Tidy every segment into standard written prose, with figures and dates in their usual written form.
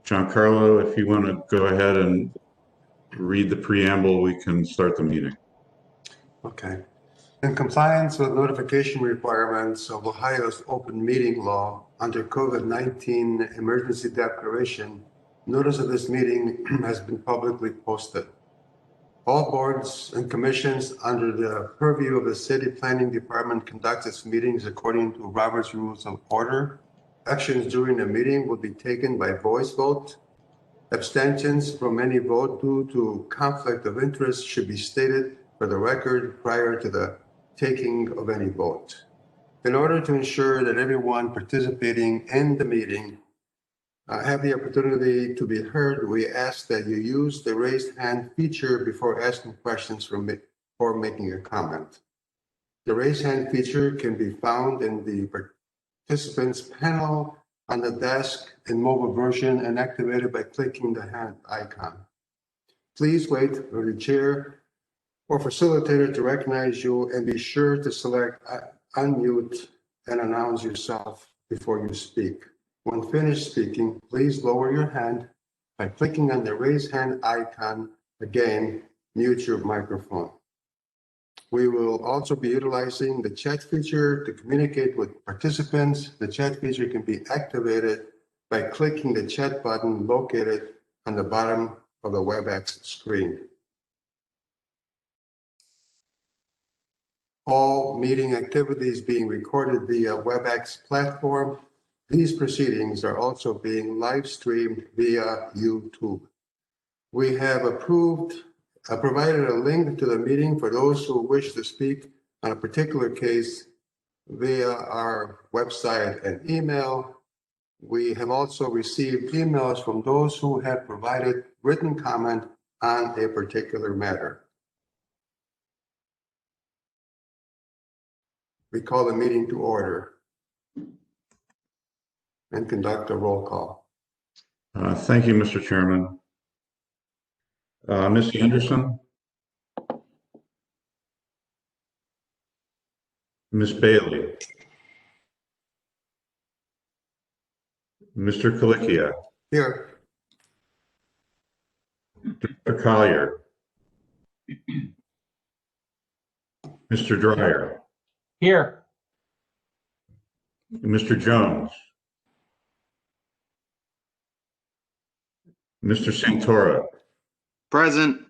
Giancarlo, if you want to go ahead and read the preamble, we can start the meeting. Okay. In compliance with notification requirements of Ohio's open meeting law under COVID-19 emergency declaration, notice of this meeting has been publicly posted. All boards and commissions under the purview of the city planning department conduct its meetings according to Robert's Rules of Order. Actions during the meeting will be taken by voice vote. Abstentions from any vote due to conflict of interest should be stated for the record prior to the taking of any vote. In order to ensure that everyone participating in the meeting have the opportunity to be heard, we ask that you use the raised hand feature before asking questions or making a comment. The raised hand feature can be found in the participants panel on the desk in mobile version and activated by clicking the hand icon. Please wait for the chair or facilitator to recognize you, and be sure to select unmute and announce yourself before you speak. When finished speaking, please lower your hand by clicking on the raise hand icon. Again, mute your microphone. We will also be utilizing the chat feature to communicate with participants. The chat feature can be activated by clicking the chat button located on the bottom of the WebEx screen. All meeting activities being recorded via WebEx platform. These proceedings are also being live streamed via YouTube. We have provided a link to the meeting for those who wish to speak on a particular case via our website and email. We have also received emails from those who have provided written comment on a particular matter. We call the meeting to order and conduct a roll call. Thank you, Mr. Chairman. Ms. Anderson? Ms. Bailey? Mr. Kalikia? Here. Dr. Collier? Mr. Dreyer? Here. Mr. Jones? Mr. Santora? Present.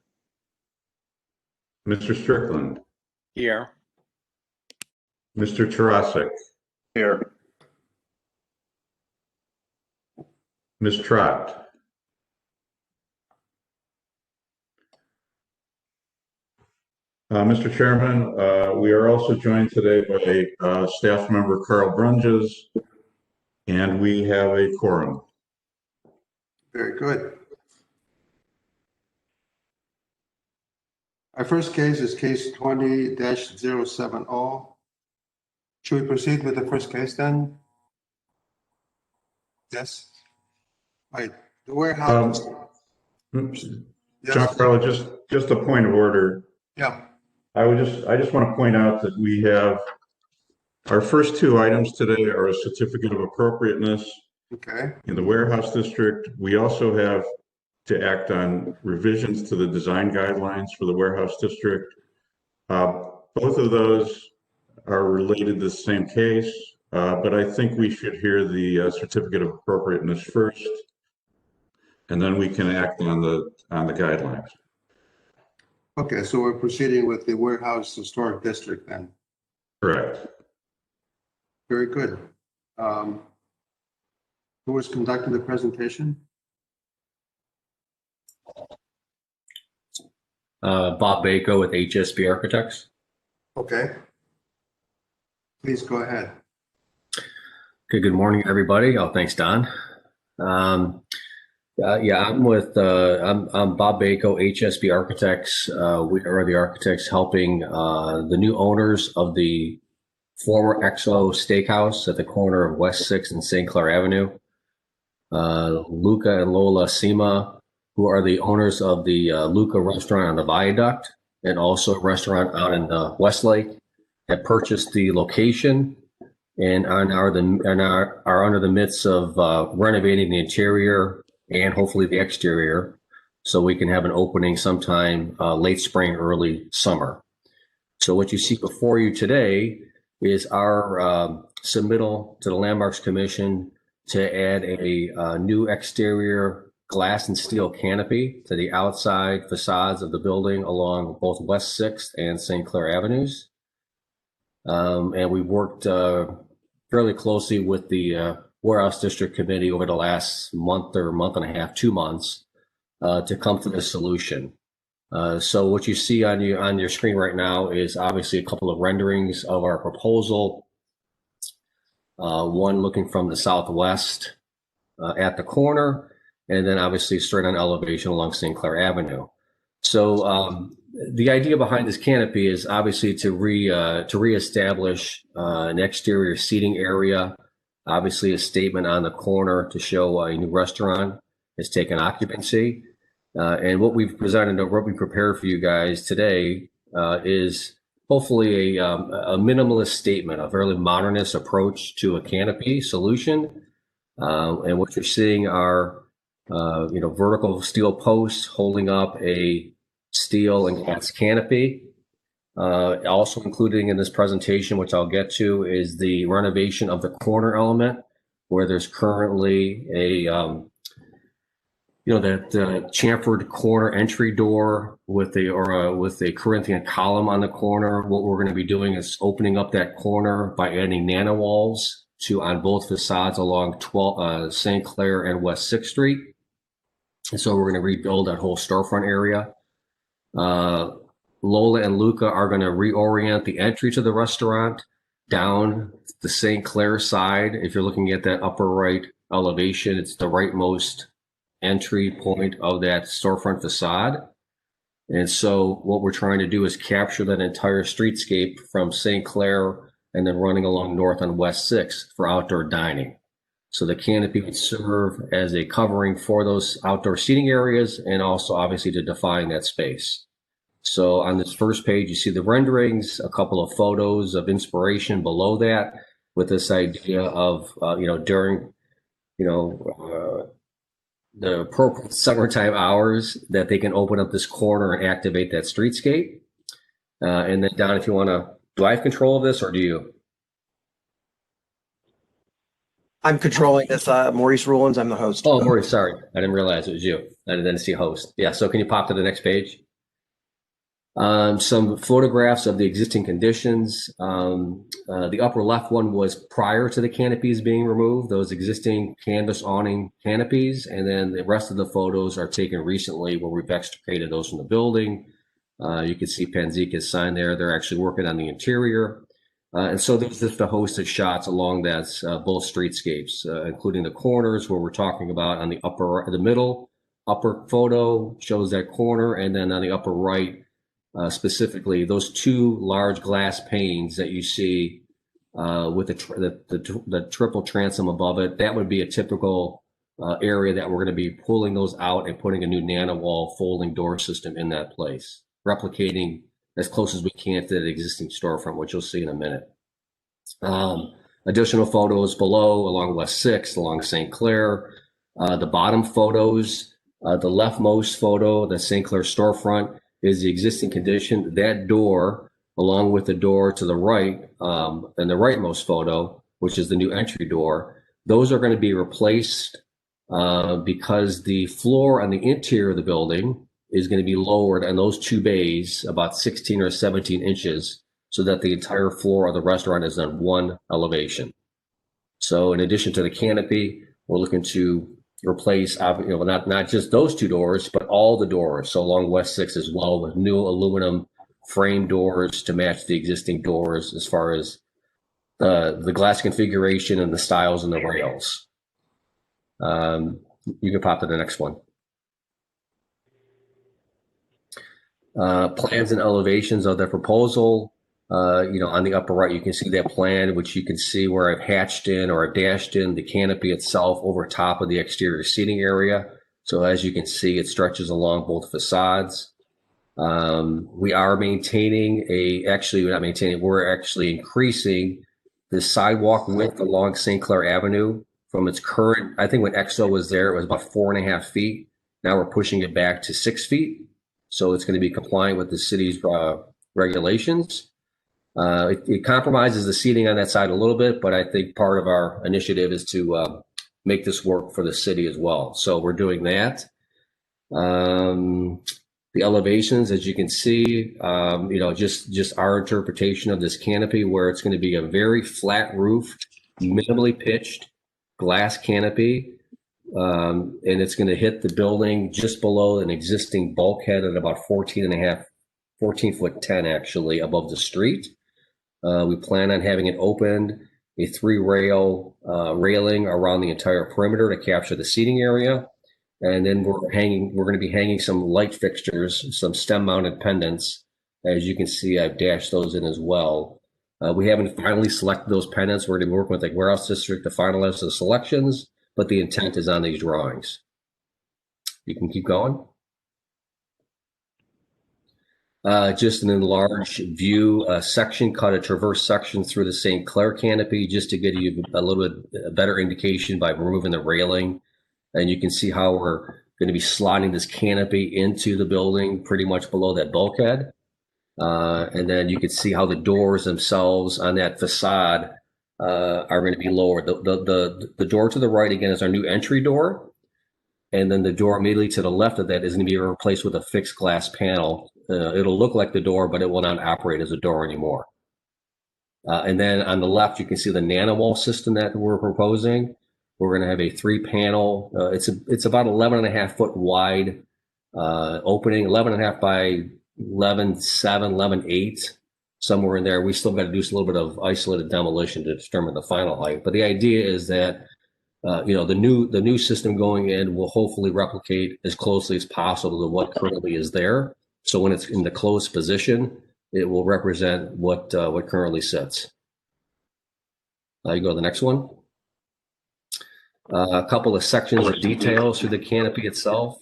Mr. Strickland? Here. Mr. Tarasik? Here. Ms. Trott? Mr. Chairman, we are also joined today by staff member Carl Brunges, and we have a quorum. Very good. Our first case is case 20-070. Should we proceed with the first case then? Yes. Right. The warehouse. Yes. Yes. John Carlo, just a point of order. Yeah. I just want to point out that we have our first two items today are a certificate of appropriateness Okay. in the warehouse district. We also have to act on revisions to the design guidelines for the warehouse district. Both of those are related to the same case, but I think we should hear the certificate of appropriateness first, and then we can act on the guidelines. Okay, so we're proceeding with the warehouse historic district then. Correct. Very good. Who was conducting the presentation? Bob Bako with HSB Architects. Okay. Please go ahead. Okay, good morning, everybody. Oh, thanks, Don. I'm Bob Bako, HSB Architects. We are the architects helping the new owners of the former XO Steakhouse at the corner of West 6th and St. Clair Avenue. Luca and Lola Sima, who are the owners of the Luca restaurant on the Viaduct and also a restaurant out in Westlake, have purchased the location and are under the midst of renovating the interior and hopefully the exterior, so we can have an opening sometime late spring, early summer. So what you see before you today is our submittal to the Landmarks Commission to add a new exterior glass and steel canopy to the outside facades of the building along both West 6th and St. Clair Avenues. And we worked fairly closely with the Warehouse District Committee over the last month or month and a half, 2 months, to come to this solution. So what you see on your screen right now is obviously a couple of renderings of our proposal. One looking from the southwest at the corner, and then obviously straight on elevation along St. Clair Avenue. So the idea behind this canopy is obviously to reestablish an exterior seating area, obviously a statement on the corner to show a new restaurant has taken occupancy. And what we've presented, or what we prepared for you guys today, is hopefully a minimalist statement, a fairly modernist approach to a canopy solution. And what you're seeing are, vertical steel posts holding up a steel and glass canopy. Also including in this presentation, which I'll get to, is the renovation of the corner element, where there's currently a that chamfered corner entry door with a Corinthian column on the corner. What we're going to be doing is opening up that corner by adding nano walls on both facades along St. Clair and West 6th Street. And so we're going to rebuild that whole storefront area. Lola and Luca are going to reorient the entry to the restaurant down the St. Clair side. If you're looking at that upper right elevation, it's the rightmost entry point of that storefront facade. And so what we're trying to do is capture that entire streetscape from St. Clair and then running along north on West 6th for outdoor dining. So the canopy would serve as a covering for those outdoor seating areas and also obviously to define that space. So on this first page, you see the renderings, a couple of photos of inspiration below that with this idea of, during, the appropriate summertime hours that they can open up this corner and activate that streetscape. And then Don, if you want to, do I have control of this or do you? I'm controlling this. Maurice Rowlands, I'm the host. Oh, Maurice, sorry. I didn't realize it was you. I didn't see host. Yeah, so can you pop to the next page? Some photographs of the existing conditions. The upper left one was prior to the canopies being removed, those existing canvas awning canopies. And then the rest of the photos are taken recently where we've extricated those from the building. You can see Panzica's sign there. They're actually working on the interior. And so there's just a host of shots along that both streetscapes, including the corners where we're talking about on the middle upper photo shows that corner. And then on the upper right, specifically those two large glass panes that you see with the triple transom above it, that would be a typical area that we're going to be pulling those out and putting a new nano wall folding door system in that place, replicating as close as we can to the existing storefront, which you'll see in a minute. Additional photos below along West 6th, along St. Clair. The bottom photos, the leftmost photo, the St. Clair storefront, is the existing condition. That door, along with the door to the right, and the rightmost photo, which is the new entry door, those are going to be replaced because the floor on the interior of the building is going to be lowered on those two bays about 16 or 17 inches so that the entire floor of the restaurant is on one elevation. So in addition to the canopy, we're looking to replace, not just those two doors, but all the doors. So along West 6 as well, with new aluminum frame doors to match the existing doors as far as the glass configuration and the stiles and the rails. You can pop to the next one. Plans and elevations of the proposal. On the upper right, you can see that plan, which you can see where I've hatched in or I've dashed in the canopy itself over top of the exterior seating area. So as you can see, it stretches along both facades. We are maintaining we're actually increasing the sidewalk width along St. Clair Avenue from its current, I think when EXO was there, it was about 4.5 feet. Now we're pushing it back to 6 feet. So it's going to be compliant with the city's regulations. It compromises the seating on that side a little bit, but I think part of our initiative is to make this work for the city as well. So we're doing that. The elevations, as you can see, just our interpretation of this canopy, where it's going to be a very flat roof, minimally pitched glass canopy, and it's going to hit the building just below an existing bulkhead at about 14 foot 10 actually above the street. We plan on having it opened, a 3-rail railing around the entire perimeter to capture the seating area. And then we're going to be hanging some light fixtures, some stem mounted pendants. As you can see, I've dashed those in as well. We haven't finally selected those pendants. We're going to be working with the warehouse district to finalize the selections, but the intent is on these drawings. You can keep going. Just an enlarged view section, cut a traverse section through the St. Clair canopy, just to give you a little bit a better indication by removing the railing. And you can see how we're going to be slotting this canopy into the building pretty much below that bulkhead. And then you can see how the doors themselves on that facade are going to be lowered. The door to the right, again, is our new entry door. And then the door immediately to the left of that is going to be replaced with a fixed glass panel. It'll look like the door, but it will not operate as a door anymore. And then on the left, you can see the nano wall system that we're proposing. We're going to have a 3-panel. It's about 11.5 foot wide opening, 11.5 by 11.7, 11.8, somewhere in there. We still got to do a little bit of isolated demolition to determine the final height. But the idea is that the new system going in will hopefully replicate as closely as possible to what currently is there. So when it's in the closed position, it will represent what currently sits. You go to the next one. A couple of sections of details through the canopy itself.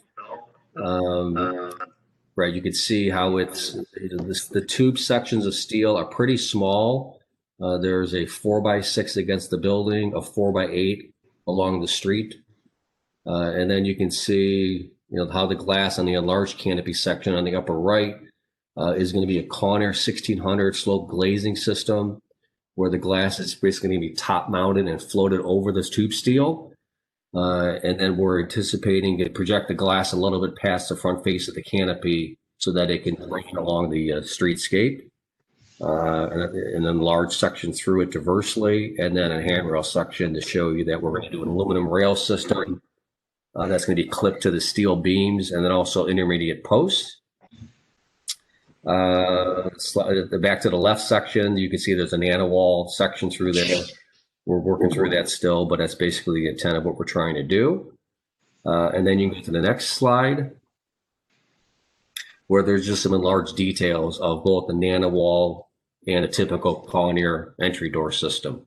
Right, you can see how it's the tube sections of steel are pretty small. There's a 4x6 against the building, a 4x8 along the street, and then you can see how the glass on the enlarged canopy section on the upper right is going to be a Conair 1600 slope glazing system, where the glass is basically going to be top mounted and floated over this tube steel. And then we're anticipating to project the glass a little bit past the front face of the canopy so that it can drain along the streetscape. And then large section through it diversely, and then a handrail section to show you that we're going to do an aluminum rail system that's going to be clipped to the steel beams, and then also intermediate posts. Back to the left section, you can see there's a nano wall section through there. We're working through that still, but that's basically the intent of what we're trying to do. And then you can go to the next slide, where there's just some enlarged details of both the nano wall and a typical Conair entry door system.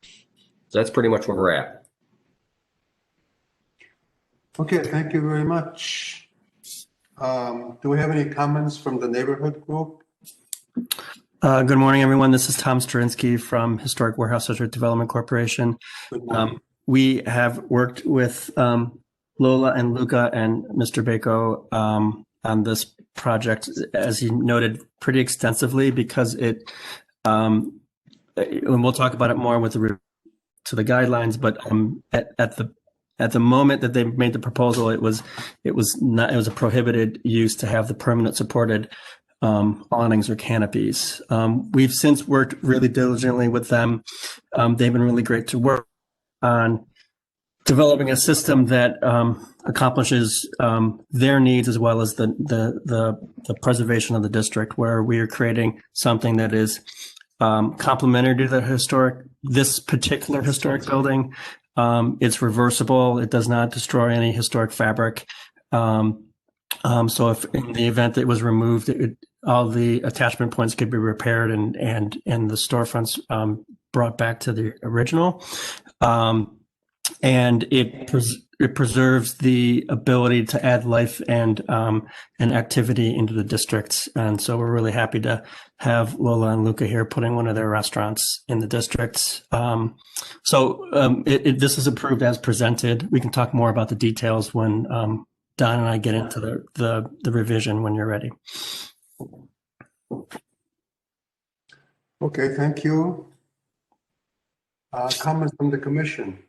So that's pretty much where we're at. Okay, thank you very much. Do we have any comments from the neighborhood group? Good morning, everyone. This is Tom Sterinsky from Historic Warehouse District Development Corporation. We have worked with Lola and Luca and Mr. Bako on this project, as he noted, pretty extensively, because it, and we'll talk about it more with the guidelines, but at the moment that they made the proposal, it was a prohibited use to have the permanent supported awnings or canopies. We've since worked really diligently with them. They've been really great to work on developing a system that accomplishes their needs, as well as the preservation of the district, where we are creating something that is complementary to this particular historic building. It's reversible. It does not destroy any historic fabric. So if in the event that it was removed, all the attachment points could be repaired and the storefronts brought back to the original. And it preserves the ability to add life and activity into the districts. And so we're really happy to have Lola and Luca here putting one of their restaurants in the districts. This is approved as presented. We can talk more about the details when Don and I get into the revision when you're ready. Okay, thank you. Comments from the commission?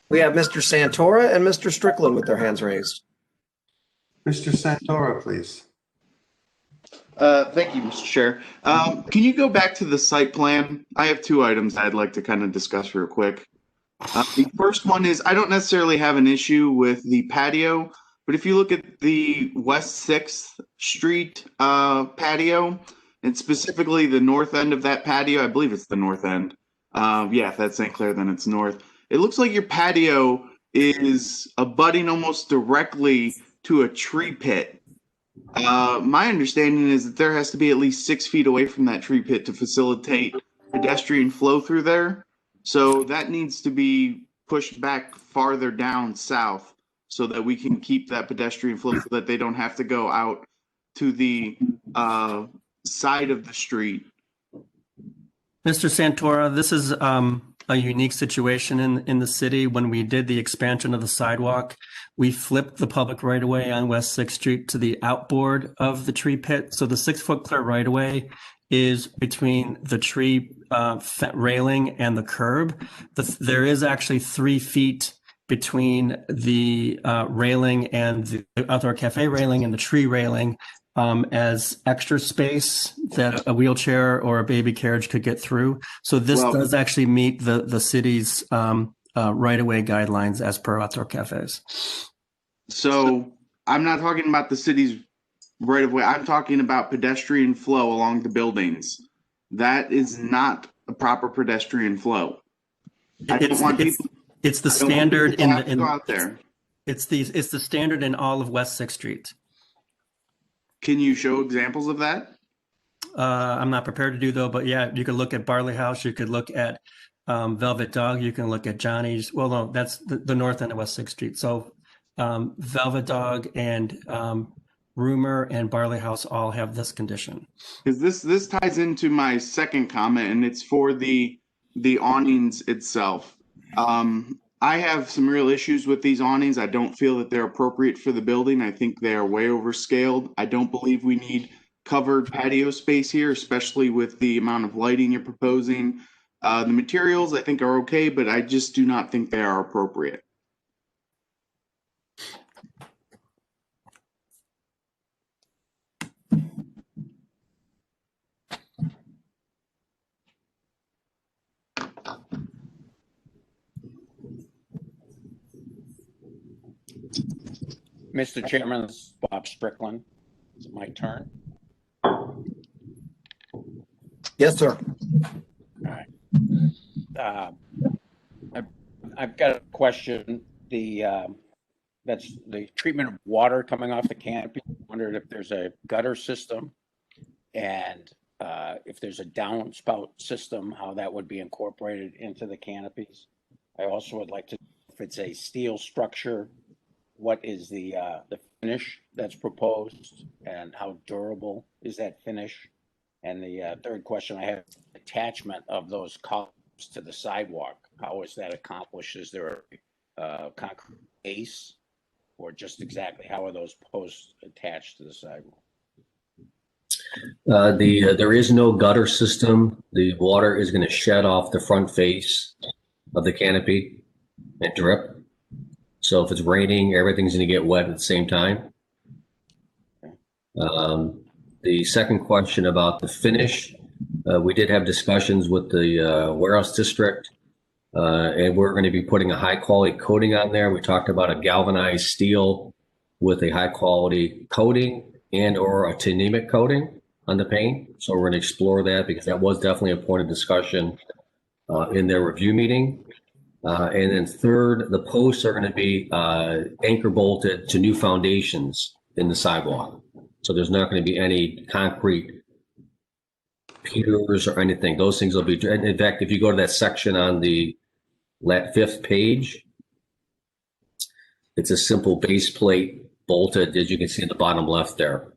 We have Mr. Santora and Mr. Strickland with their hands raised. Mr. Santora, please. Thank you, Mr. Chair. Can you go back to the site plan? I have two items I'd like to kind of discuss real quick. The first one is I don't necessarily have an issue with the patio, but if you look at the West 6th Street patio, and specifically the north end of that patio, I believe it's the north end. Yeah, if that's St. Clair, then it's north. It looks like your patio is abutting almost directly to a tree pit. My understanding is that there has to be at least 6 feet away from that tree pit to facilitate pedestrian flow through there. So that needs to be pushed back farther down south so that we can keep that pedestrian flow so that they don't have to go out to the side of the street. Mr. Santora, this is a unique situation in the city. When we did the expansion of the sidewalk, we flipped the public right-of-way on West 6th Street to the outboard of the tree pit. So the 6-foot clear right-of-way is between the tree railing and the curb. There is actually 3 feet between the railing and the outdoor cafe railing and the tree railing as extra space that a wheelchair or a baby carriage could get through. So this does actually meet the city's right-of-way guidelines as per outdoor cafes. So I'm not talking about the city's right-of-way. I'm talking about pedestrian flow along the buildings. That is not a proper pedestrian flow. I don't want people. It's the standard in go out there. It's the standard in all of West 6th Street. Can you show examples of that? I'm not prepared to do though, but yeah, you could look at Barley House. You could look at Velvet Dog. You can look at Johnny's. Well, no, that's the north end of West 6th Street. So Velvet Dog and Rumor and Barley House all have this condition. Because this ties into my second comment, and it's for the awnings itself. I have some real issues with these awnings. I don't feel that they're appropriate for the building. I think they are way overscaled. I don't believe we need covered patio space here, especially with the amount of lighting you're proposing. The materials I think are okay, but I just do not think they are appropriate. Mr. Chairman, this is Bob Strickland. Is it my turn? Yes, sir. All right. I've got a question. That's the treatment of water coming off the canopy. I wondered if there's a gutter system and if there's a downspout system, how that would be incorporated into the canopies. I also would like to know if it's a steel structure, what is the finish that's proposed and how durable is that finish? And the third question I have, attachment of those columns to the sidewalk. How is that accomplished? Is there a concrete base or just exactly how are those posts attached to the sidewalk? There is no gutter system. The water is going to shed off the front face of the canopy and drip. So if it's raining, everything's going to get wet at the same time. The second question about the finish, we did have discussions with the warehouse district, and we're going to be putting a high quality coating on there. We talked about a galvanized steel with a high quality coating and or a titanium coating on the paint. So we're going to explore that because that was definitely a point of discussion in their review meeting. And then third, the posts are going to be anchor bolted to new foundations in the sidewalk. So there's not going to be any concrete piers or anything. Those things will be, in fact, if you go to that section on the 5th page, it's a simple base plate bolted, as you can see in the bottom left there,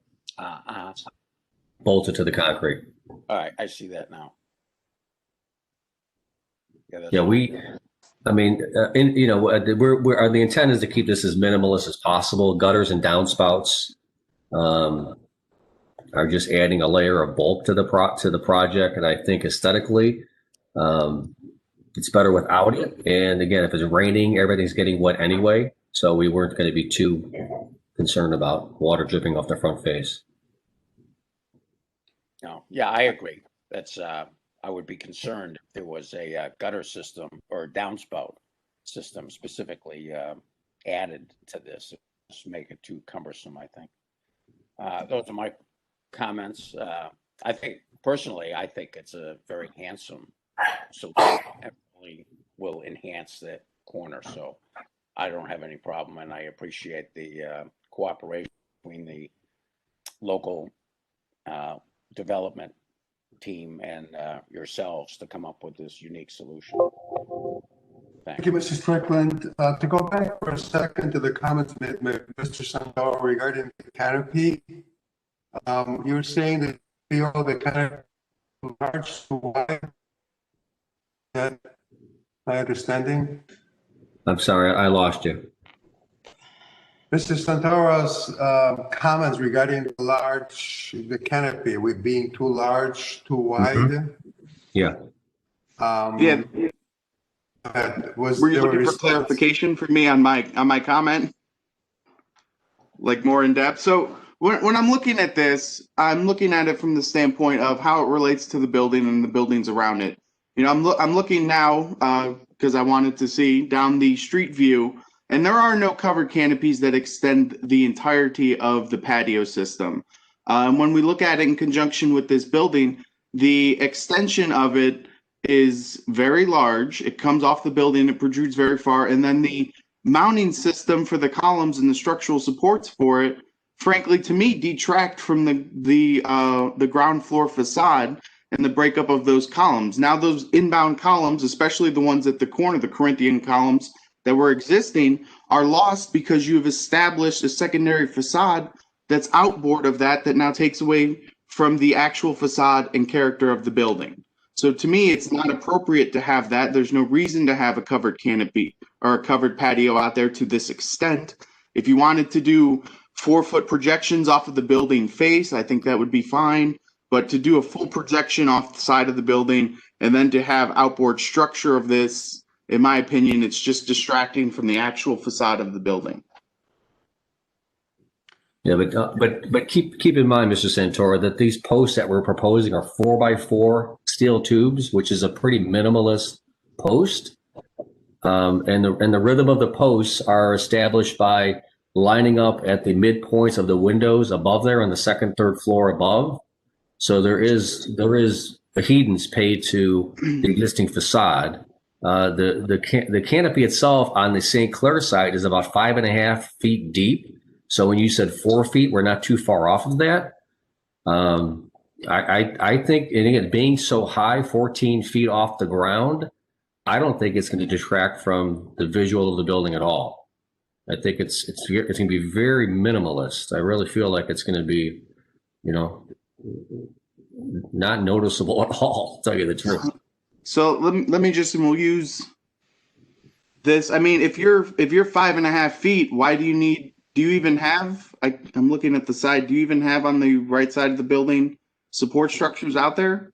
bolted to the concrete. All right, I see that now. That's Yeah, the intent is to keep this as minimalist as possible. Gutters and downspouts are just adding a layer of bulk to the project, and I think aesthetically, it's better without it. And again, if it's raining, everything's getting wet anyway, so we weren't going to be too concerned about water dripping off the front face. No, yeah, I agree. That's I would be concerned if there was a gutter system or downspout system specifically added to this. Just make it too cumbersome, I think. Those are my comments. I think it's a very handsome solution. It really will enhance the corner. So I don't have any problem, and I appreciate the cooperation between the local development team and yourselves to come up with this unique solution. Thank you, Mr. Strickland. To go back for a second to the comments made by Mr. Sanborn regarding the canopy, you were saying that you feel the canopy too large, too wide. Is that my understanding? I'm sorry, I lost you. Mr. Santoro's comments regarding the canopy with being too large, too wide. Yeah. Yeah. Were you looking for clarification for me on my comment? Like more in depth? So when I'm looking at this, I'm looking at it from the standpoint of how it relates to the building and the buildings around it. You know, I'm looking now because I wanted to see down the street view, and there are no covered canopies that extend the entirety of the patio system. When we look at it in conjunction with this building, the extension of it is very large. It comes off the building, it protrudes very far, and then the mounting system for the columns and the structural supports for it, frankly, to me, detract from the ground floor facade and the breakup of those columns. Now, those inbound columns, especially the ones at the corner, the Corinthian columns that were existing, are lost because you have established a secondary facade that's outboard of that now takes away from the actual facade and character of the building. So to me, it's not appropriate to have that. There's no reason to have a covered canopy or a covered patio out there to this extent. If you wanted to do 4-foot projections off of the building face, I think that would be fine. But to do a full projection off the side of the building and then to have outboard structure of this, in my opinion, it's just distracting from the actual facade of the building. Yeah, but keep in mind, Mr. Santoro, that these posts that we're proposing are 4x4 steel tubes, which is a pretty minimalist post. And the rhythm of the posts are established by lining up at the midpoints of the windows above there on the second, third floor above. So there is a credence paid to the existing facade. The canopy itself on the St. Clair side is about 5.5 feet deep. So when you said 4 feet, we're not too far off of that. I think, and again, being so high, 14 feet off the ground, I don't think it's going to detract from the visual of the building at all. I think it's going to be very minimalist. I really feel like it's going to be, not noticeable at all, to tell you the truth. So let me just, and we'll use this. I mean, if you're 5.5 feet, why do you even have, I'm looking at the side, do you even have on the right side of the building support structures out there?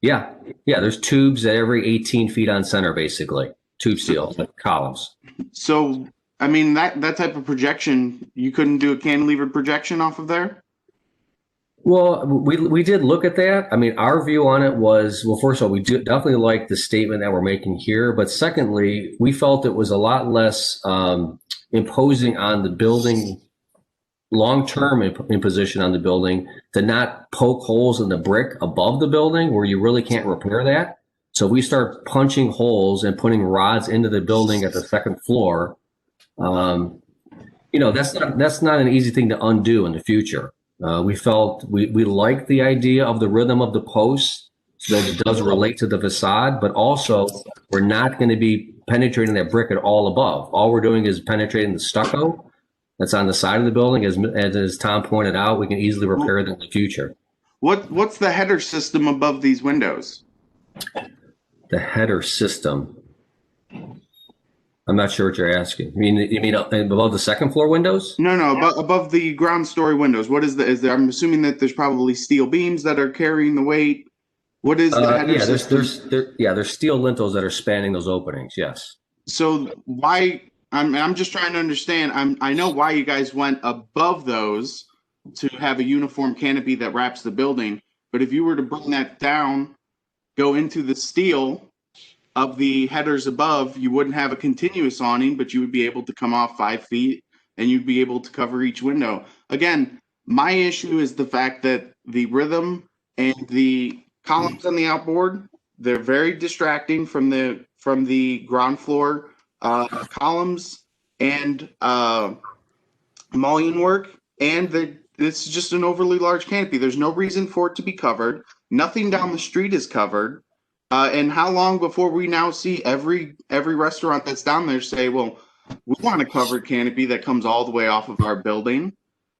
Yeah, there's tubes at every 18 feet on center, basically. Tube steel, like columns. So, I mean, that type of projection, you couldn't do a cantilevered projection off of there? Well, we did look at that. I mean, our view on it was, well, first of all, we do definitely like the statement that we're making here. But secondly, we felt it was a lot less imposing on the building, long-term imposition on the building, to not poke holes in the brick above the building where you really can't repair that. So we start punching holes and putting rods into the building at the second floor. That's not an easy thing to undo in the future. We felt we liked the idea of the rhythm of the post so that it does relate to the facade, but also we're not going to be penetrating that brick at all above. All we're doing is penetrating the stucco that's on the side of the building. As Tom pointed out, we can easily repair that in the future. What's the header system above these windows? The header system. I'm not sure what you're asking. You mean above the second floor windows? No, above the ground story windows. What is there? I'm assuming that there's probably steel beams that are carrying the weight. What is the header system? There's steel lintels that are spanning those openings. Yes. So why? I'm just trying to understand. I know why you guys went above those to have a uniform canopy that wraps the building. But if you were to bring that down, go into the steel of the headers above, you wouldn't have a continuous awning, but you would be able to come off 5 feet and you'd be able to cover each window. Again, my issue is the fact that the rhythm and the columns on the outboard, they're very distracting from the ground floor columns and mullion work, and it's just an overly large canopy. There's no reason for it to be covered. Nothing down the street is covered. And how long before we now see every restaurant that's down there say, well, we want a covered canopy that comes all the way off of our building?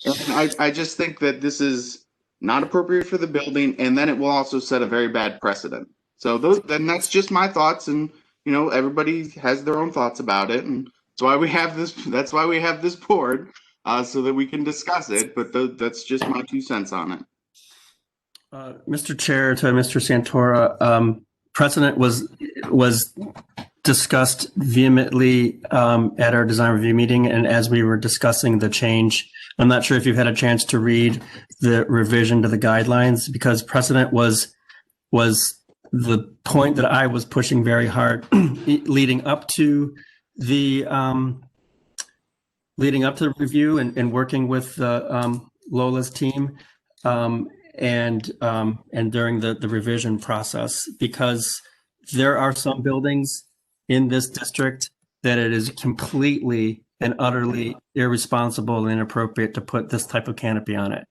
And I just think that this is not appropriate for the building, and then it will also set a very bad precedent. So that's just my thoughts, and everybody has their own thoughts about it, and that's why we have this board, so that we can discuss it. But that's just my 2 cents on it. Mr. Chair, to Mr. Santora, precedent was discussed vehemently at our design review meeting, and as we were discussing the change, I'm not sure if you've had a chance to read the revision to the guidelines, because precedent was the point that I was pushing very hard leading up to the review and working with Lola's team. And during the revision process, because there are some buildings in this district that it is completely and utterly irresponsible and inappropriate to put this type of canopy on it.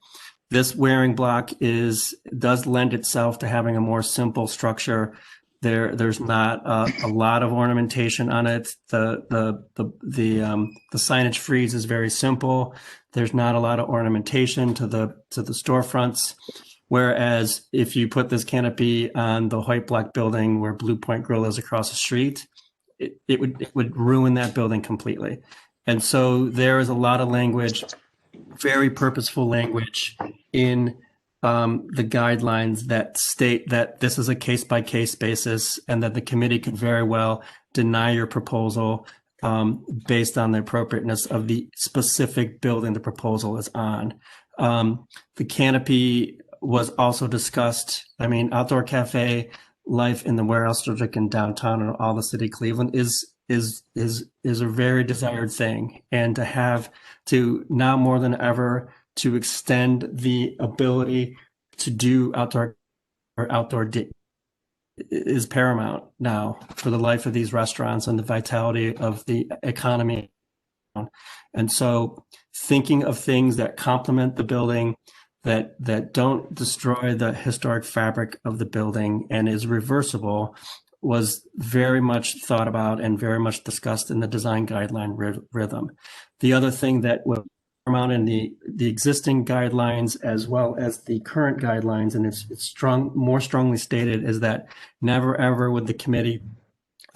This wearing block does lend itself to having a more simple structure. There's not a lot of ornamentation on it. The signage frieze is very simple. There's not a lot of ornamentation to the storefronts. Whereas if you put this canopy on the white block building where Blue Point Grill is across the street, it would ruin that building completely. And so there is a lot of language, very purposeful language in the guidelines that state that this is a case-by-case basis and that the committee could very well deny your proposal based on the appropriateness of the specific building the proposal is on. The canopy was also discussed. I mean, outdoor cafe life in the warehouse district in downtown and all the city of Cleveland is a very desired thing, and to have to now more than ever to extend the ability to do outdoor is paramount now for the life of these restaurants and the vitality of the economy. And so thinking of things that complement the building, that don't destroy the historic fabric of the building and is reversible, was very much thought about and very much discussed in the design guideline rhythm. The other thing that was paramount in the existing guidelines as well as the current guidelines, and it's more strongly stated, is that never ever would the committee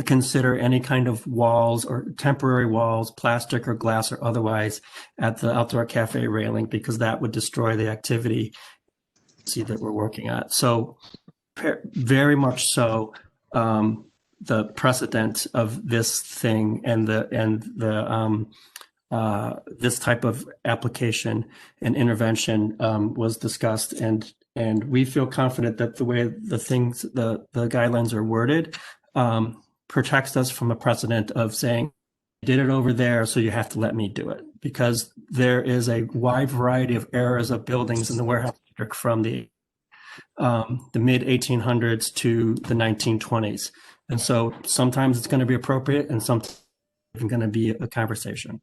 consider any kind of walls or temporary walls, plastic or glass or otherwise, at the outdoor cafe railing, because that would destroy the activity that we're working at. So very much so, the precedent of this thing and this type of application and intervention was discussed, and we feel confident that the way the guidelines are worded protects us from a precedent of saying, I did it over there, so you have to let me do it, because there is a wide variety of eras of buildings in the warehouse district from the mid 1800s to the 1920s. And so sometimes it's going to be appropriate and sometimes it's going to be a conversation.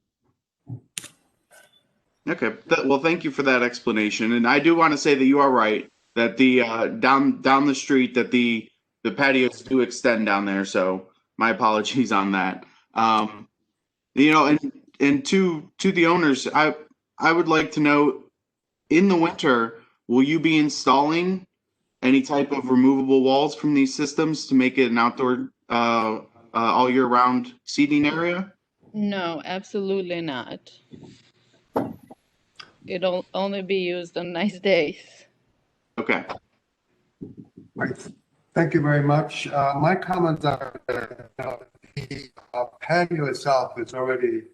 Okay. Well, thank you for that explanation. And I do want to say that you are right that the down the street that the patios do extend down there. So my apologies on that. You know, and to the owners, I would like to know, in the winter, will you be installing any type of removable walls from these systems to make it an outdoor all year round seating area? No, absolutely not. It'll only be used on nice days. Okay. Right. Thank you very much. My comments are that the patio itself is already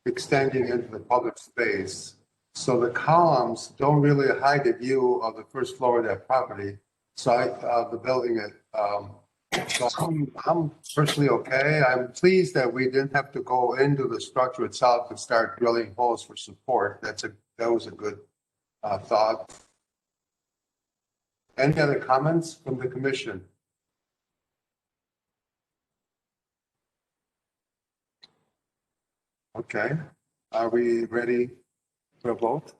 extending into the public space. So the columns don't really hide the view of the first floor of that property. So the building it. So I'm personally okay. I'm pleased that we didn't have to go into the structure itself and start drilling holes for support. That was a good thought. Any other comments from the commission? Okay, are we ready for a vote?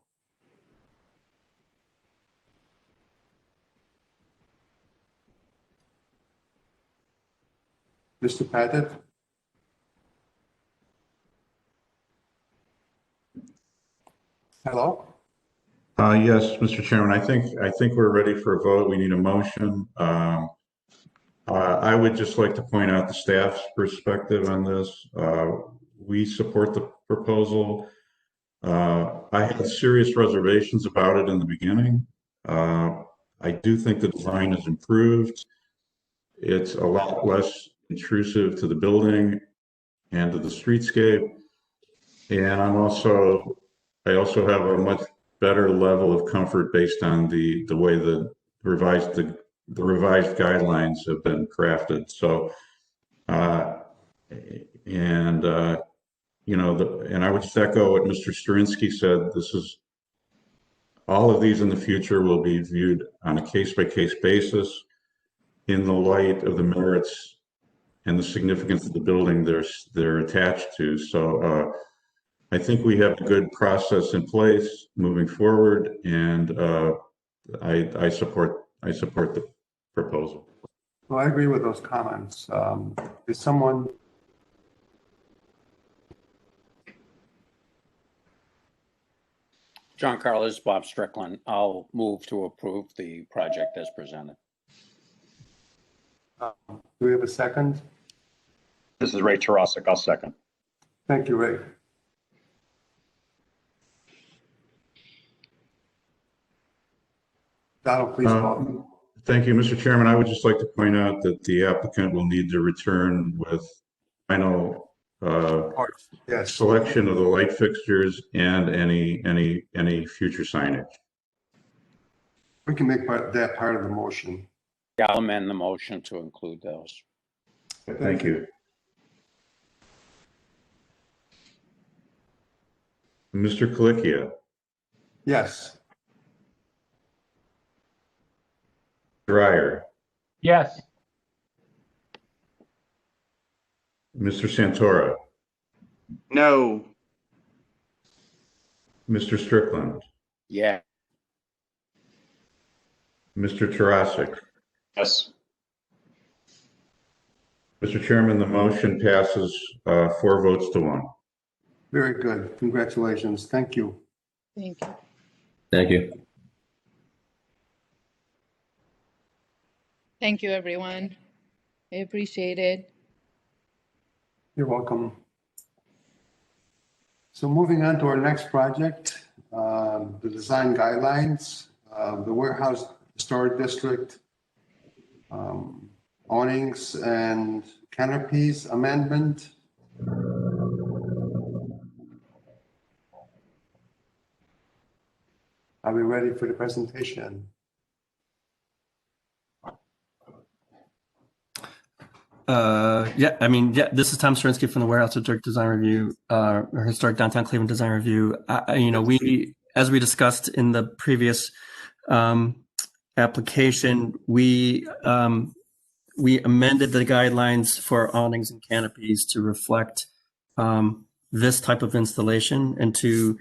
Mr. Pettit? Hello? Yes, Mr. Chairman, I think we're ready for a vote. We need a motion. I would just like to point out the staff's perspective on this. We support the proposal. I had serious reservations about it in the beginning. I do think the design is improved. It's a lot less intrusive to the building and to the streetscape. And I also have a much better level of comfort based on the way the revised guidelines have been crafted. So, you know, and I would just echo what Mr. Sterinsky said. All of these in the future will be viewed on a case-by-case basis in the light of the merits and the significance of the building they're attached to. So I think we have a good process in place moving forward, and I support the proposal. Well, I agree with those comments. Is someone? John Carlos, Bob Strickland. I'll move to approve the project as presented. Do we have a second? This is Ray Tarasic. I'll second. Thank you, Ray. Donald, please vote. Thank you, Mr. Chairman. I would just like to point out that the applicant will need to return with final Yes. selection of the light fixtures and any future signage. We can make that part of the motion. Yeah, I'll amend the motion to include those. Thank you. Mr. Kalikia. Yes. Dreyer. Yes. Mr. Santora. No. Mr. Strickland. Yeah. Mr. Tarasic. Yes. Mr. Chairman, the motion passes 4 votes to 1. Very good. Congratulations. Thank you. Thank you. Thank you. Thank you, everyone. I appreciate it. You're welcome. So moving on to our next project, the design guidelines, the warehouse storage district, awnings and canopies amendment. Are we ready for the presentation? This is Tom Sterinsky from the Warehouse District Design Review, or Historic Downtown Cleveland Design Review. As we discussed in the previous application, we amended the guidelines for awnings and canopies to reflect this type of installation and to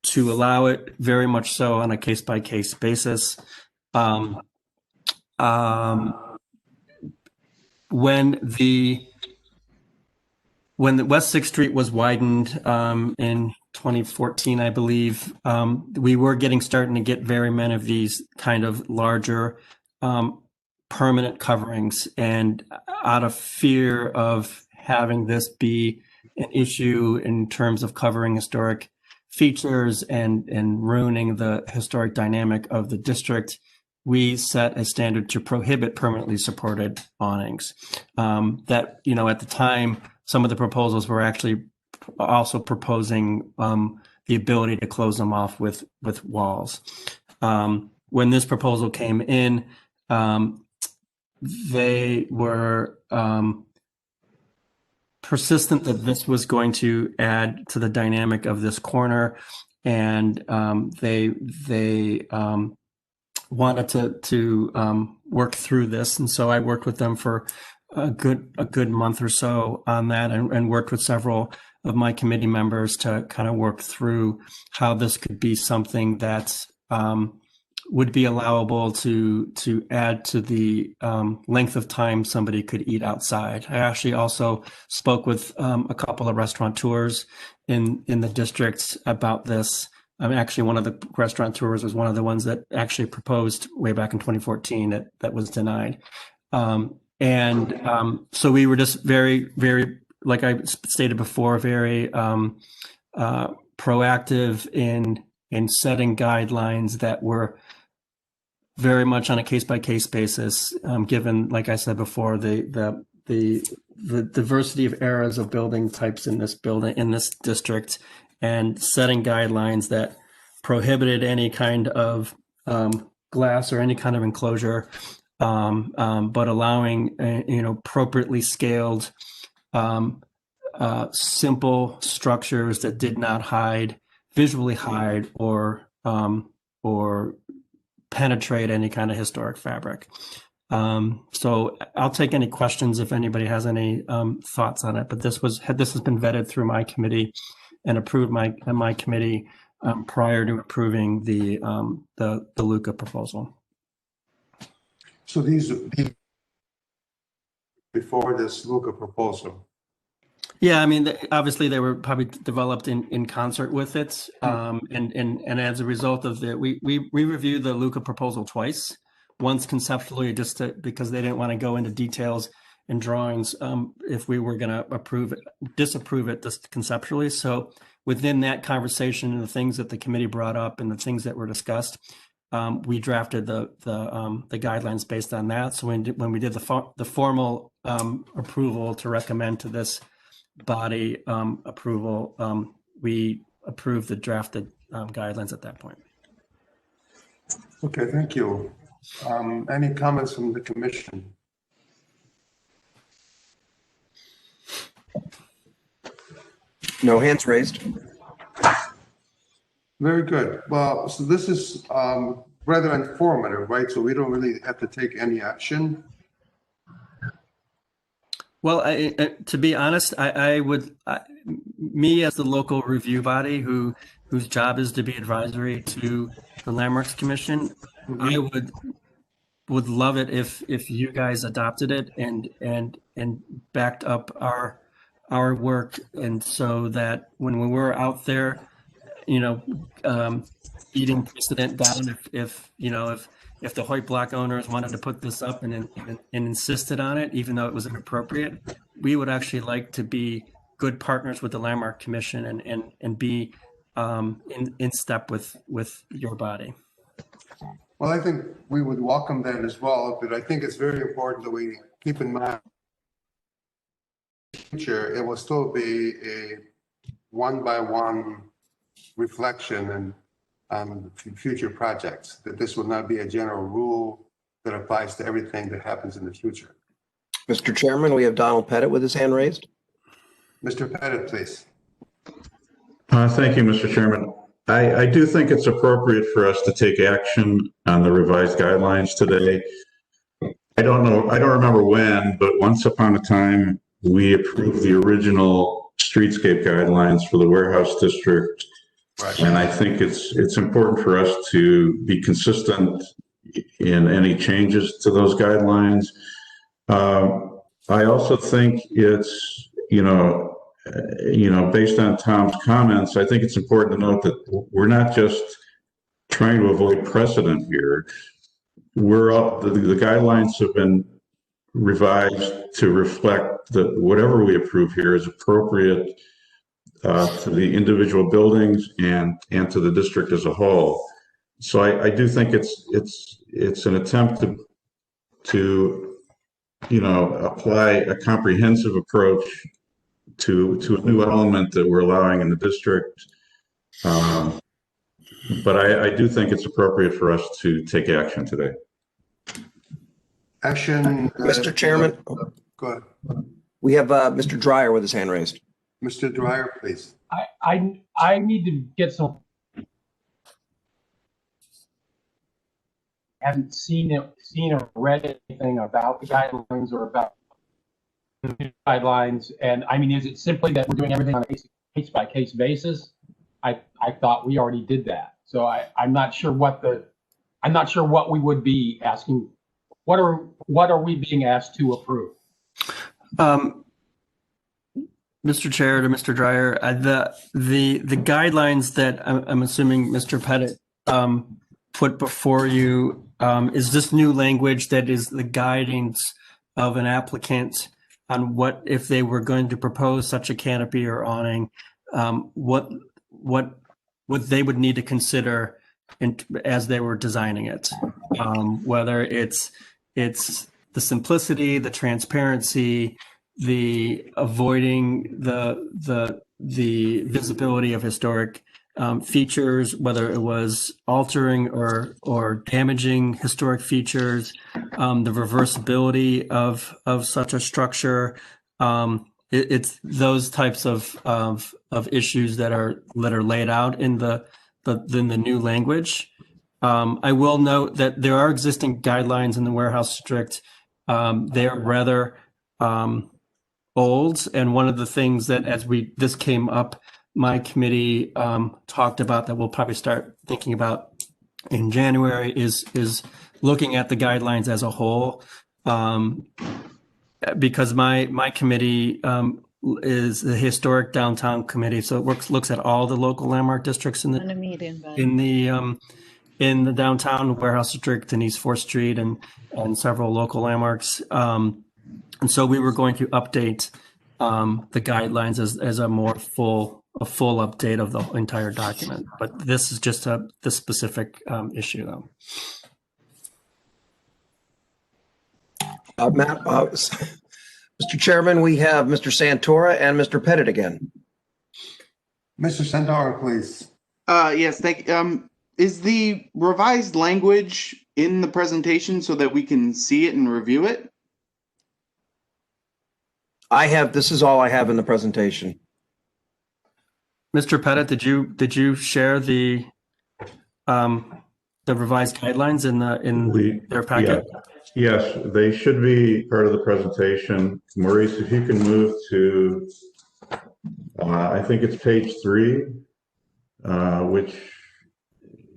to allow it very much so on a case-by-case basis. When the West 6th Street was widened in 2014, I believe, we were starting to get very many of these kind of larger permanent coverings, and out of fear of having this be an issue in terms of covering historic features and ruining the historic dynamic of the district, we set a standard to prohibit permanently supported awnings. That, you know, at the time, some of the proposals were actually also proposing the ability to close them off with walls. When this proposal came in, they were persistent that this was going to add to the dynamic of this corner, and they wanted to work through this, and so I worked with them for a good month or so on that, and worked with several of my committee members to kind of work through how this could be something that would be allowable to add to the length of time somebody could eat outside. I actually also spoke with a couple of restaurateurs in the district about this. I mean, actually, one of the restaurateurs was one of the ones that actually proposed way back in 2014 that was denied. So we were just very, very, like I stated before, very proactive in setting guidelines that were very much on a case-by-case basis, given, like I said before, the diversity of eras of building types in this district, and setting guidelines that prohibited any kind of glass or any kind of enclosure, but allowing appropriately scaled, simple structures that did not visually hide or penetrate any kind of historic fabric. So I'll take any questions if anybody has any thoughts on it. But this has been vetted through my committee and approved my committee prior to approving the Luca proposal. So these before this Luca proposal. Yeah, I mean, obviously they were probably developed in concert with it, and as a result of that, we reviewed the Luca proposal twice. Once conceptually, because they didn't want to go into details and drawings if we were going to disapprove it just conceptually. So within that conversation and the things that the committee brought up and the things that were discussed, we drafted the guidelines based on that. So when we did the formal approval to recommend to this body approval, we approved the drafted guidelines at that point. Okay, thank you. Any comments from the commission? No hands raised. Very good. Well, so this is rather informative, right? So we don't really have to take any action. Well, to be honest, I would, me as the local review body whose job is to be advisory to the Landmarks Commission, I would love it if you guys adopted it and backed up our work, and so that when we were out there, eating precedent down, if the Hoyt Block owners wanted to put this up and insisted on it, even though it was inappropriate, we would actually like to be good partners with the Landmark Commission and be in step with your body. Well, I think we would welcome that as well, but I think it's very important that we keep in mind future, it will still be a one-by-one reflection and future projects, that this will not be a general rule that applies to everything that happens in the future. Mr. Chairman, we have Donald Pettit with his hand raised. Mr. Pettit, please. Thank you, Mr. Chairman. I do think it's appropriate for us to take action on the revised guidelines today. I don't remember when, but once upon a time, we approved the original streetscape guidelines for the warehouse district Right. And I think it's important for us to be consistent in any changes to those guidelines. I also think it's, based on Tom's comments, I think it's important to note that we're not just trying to avoid precedent here. The guidelines have been revised to reflect that whatever we approve here is appropriate to the individual buildings and to the district as a whole. So I do think it's an attempt to apply a comprehensive approach to a new element that we're allowing in the district. But I do think it's appropriate for us to take action today. Action. Mr. Chairman, Go ahead. we have Mr. Dryer with his hand raised. Mr. Dryer, please. I need to get some. Haven't seen or read anything about the guidelines or about the guidelines. And I mean, is it simply that we're doing everything on a case by case basis? I thought we already did that. So I'm not sure what we would be asking. What are we being asked to approve? Mr. Chair, to Mr. Dryer, the guidelines that I'm assuming Mr. Pettit put before you is this new language that is the guidance of an applicant on what if they were going to propose such a canopy or awning, what they would need to consider as they were designing it, whether it's the simplicity, the transparency, the avoiding the visibility of historic features, whether it was altering or damaging historic features, the reversibility of such a structure. It's those types of issues that are laid out in the new language. I will note that there are existing guidelines in the warehouse district. They're rather old, and one of the things that this came up, my committee talked about that we'll probably start thinking about in January is looking at the guidelines as a whole, because my committee is the historic downtown committee, so it looks at all the local landmark districts in the downtown warehouse district and East 4th Street and several local landmarks. And so we were going to update the guidelines as a more full update of the entire document. But this is just this specific issue, though. Mr. Chairman, we have Mr. Santora and Mr. Pettit again. Mr. Santora, please. Yes, thank you. Is the revised language in the presentation so that we can see it and review it? This is all I have in the presentation. Mr. Pettit, did you share the revised guidelines in their packet? Yeah. Yes, they should be part of the presentation. Maurice, if you can move to, I think it's page 3, which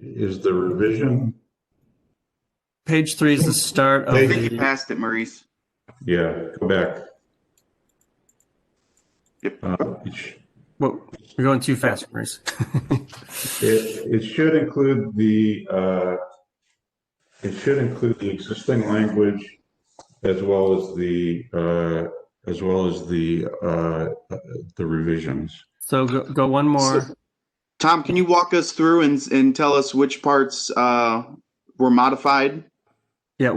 is the revision. Page 3 is the start of I think you passed it, Maurice. Yeah, go back. Yep. Well, you're going too fast, Maurice. It should include the existing language as well as the revisions. So go one more. Tom, can you walk us through and tell us which parts were modified? Yeah.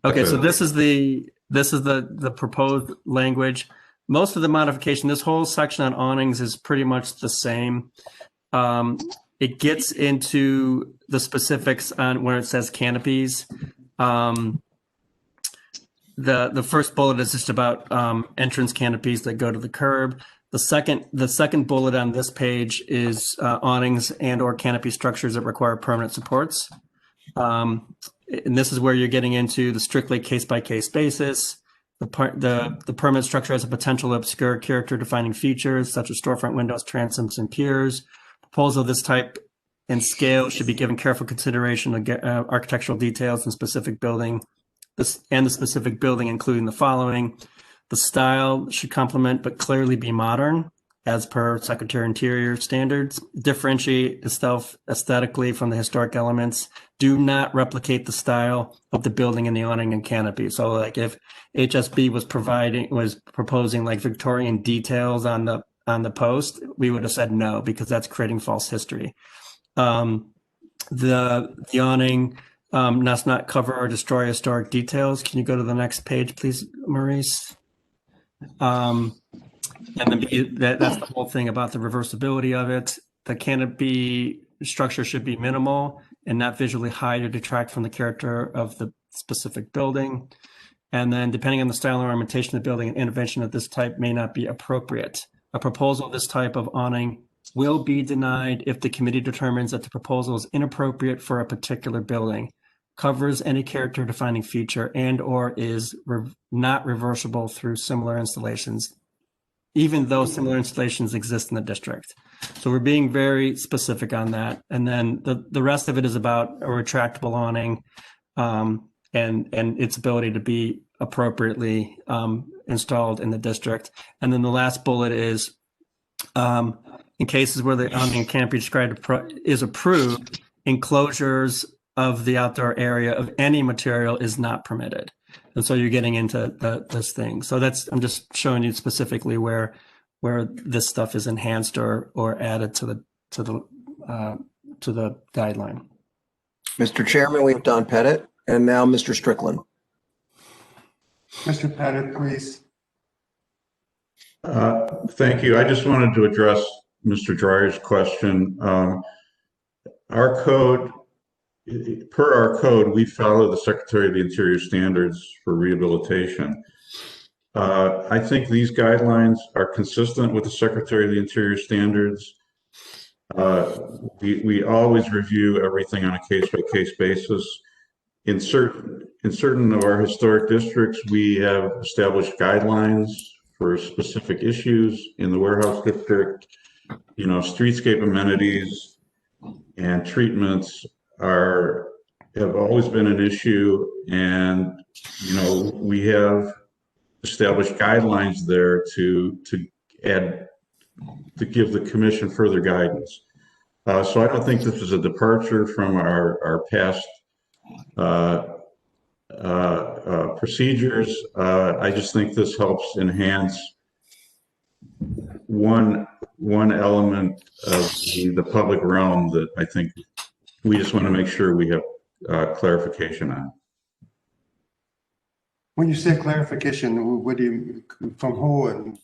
Okay. So this is the proposed language. Most of the modification, this whole section on awnings is pretty much the same. It gets into the specifics on where it says canopies. The first bullet is just about entrance canopies that go to the curb. The second bullet on this page is awnings and or canopy structures that require permanent supports. And this is where you're getting into the strictly case-by-case basis. The permanent structure has a potential to obscure character-defining features such as storefront windows, transoms, and piers. proposal of this type and scale should be given careful consideration to architectural details and specific building, the specific building, including the following. The style should complement but clearly be modern, as per Secretary Interior standards. Differentiate itself aesthetically from the historic elements. Do not replicate the style of the building and the awning and canopy. So, like if HSB was proposing like Victorian details on the post, we would have said no, because that's creating false history. The awning must not cover or destroy historic details. Can you go to the next page, please, Maurice? And then that's the whole thing about the reversibility of it. The canopy structure should be minimal and not visually hide or detract from the character of the specific building. And then depending on the style and ornamentation of the building, an intervention of this type may not be appropriate. A proposal of this type of awning will be denied if the committee determines that the proposal is inappropriate for a particular building, covers any character defining feature, and or is not reversible through similar installations, even though similar installations exist in the district. So we're being very specific on that. And then the rest of it is about a retractable awning and its ability to be appropriately installed in the district. And then the last bullet is in cases where the awning can't be described is approved, enclosures of the outdoor area of any material is not permitted. And so you're getting into this thing. So I'm just showing you specifically where this stuff is enhanced or added to the guideline. Mr. Chairman, we have Don Pettit and now Mr. Strickland. Mr. Pettit, please. Thank you. I just wanted to address Mr. Dreyer's question. Our code, per our code, we follow the Secretary of the Interior standards for rehabilitation. I think these guidelines are consistent with the Secretary of the Interior standards. We always review everything on a case-by-case basis. In certain of our historic districts, we have established guidelines for specific issues. In the warehouse district, streetscape amenities and treatments have always been an issue, and we have established guidelines there to give the commission further guidance. So I don't think this is a departure from our past procedures. I just think this helps enhance one element of the public realm that I think we just want to make sure we have clarification on. When you say clarification, what do you, from who? And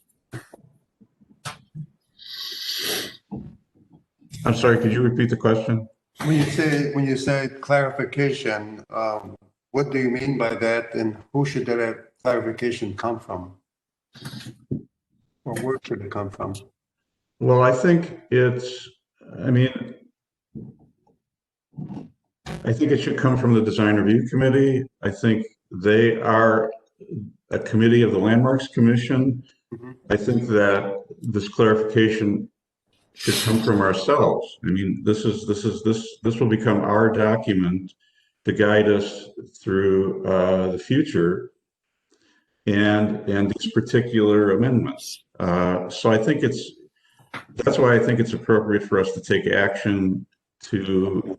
I'm sorry, could you repeat the question? when you say clarification, what do you mean by that, and who should that clarification come from? Or where should it come from? Well, I think it should come from the Design Review Committee. I think they are a committee of the Landmarks Commission. I think that this clarification should come from ourselves. This will become our document to guide us through the future and these particular amendments. So I think that's why I think it's appropriate for us to take action to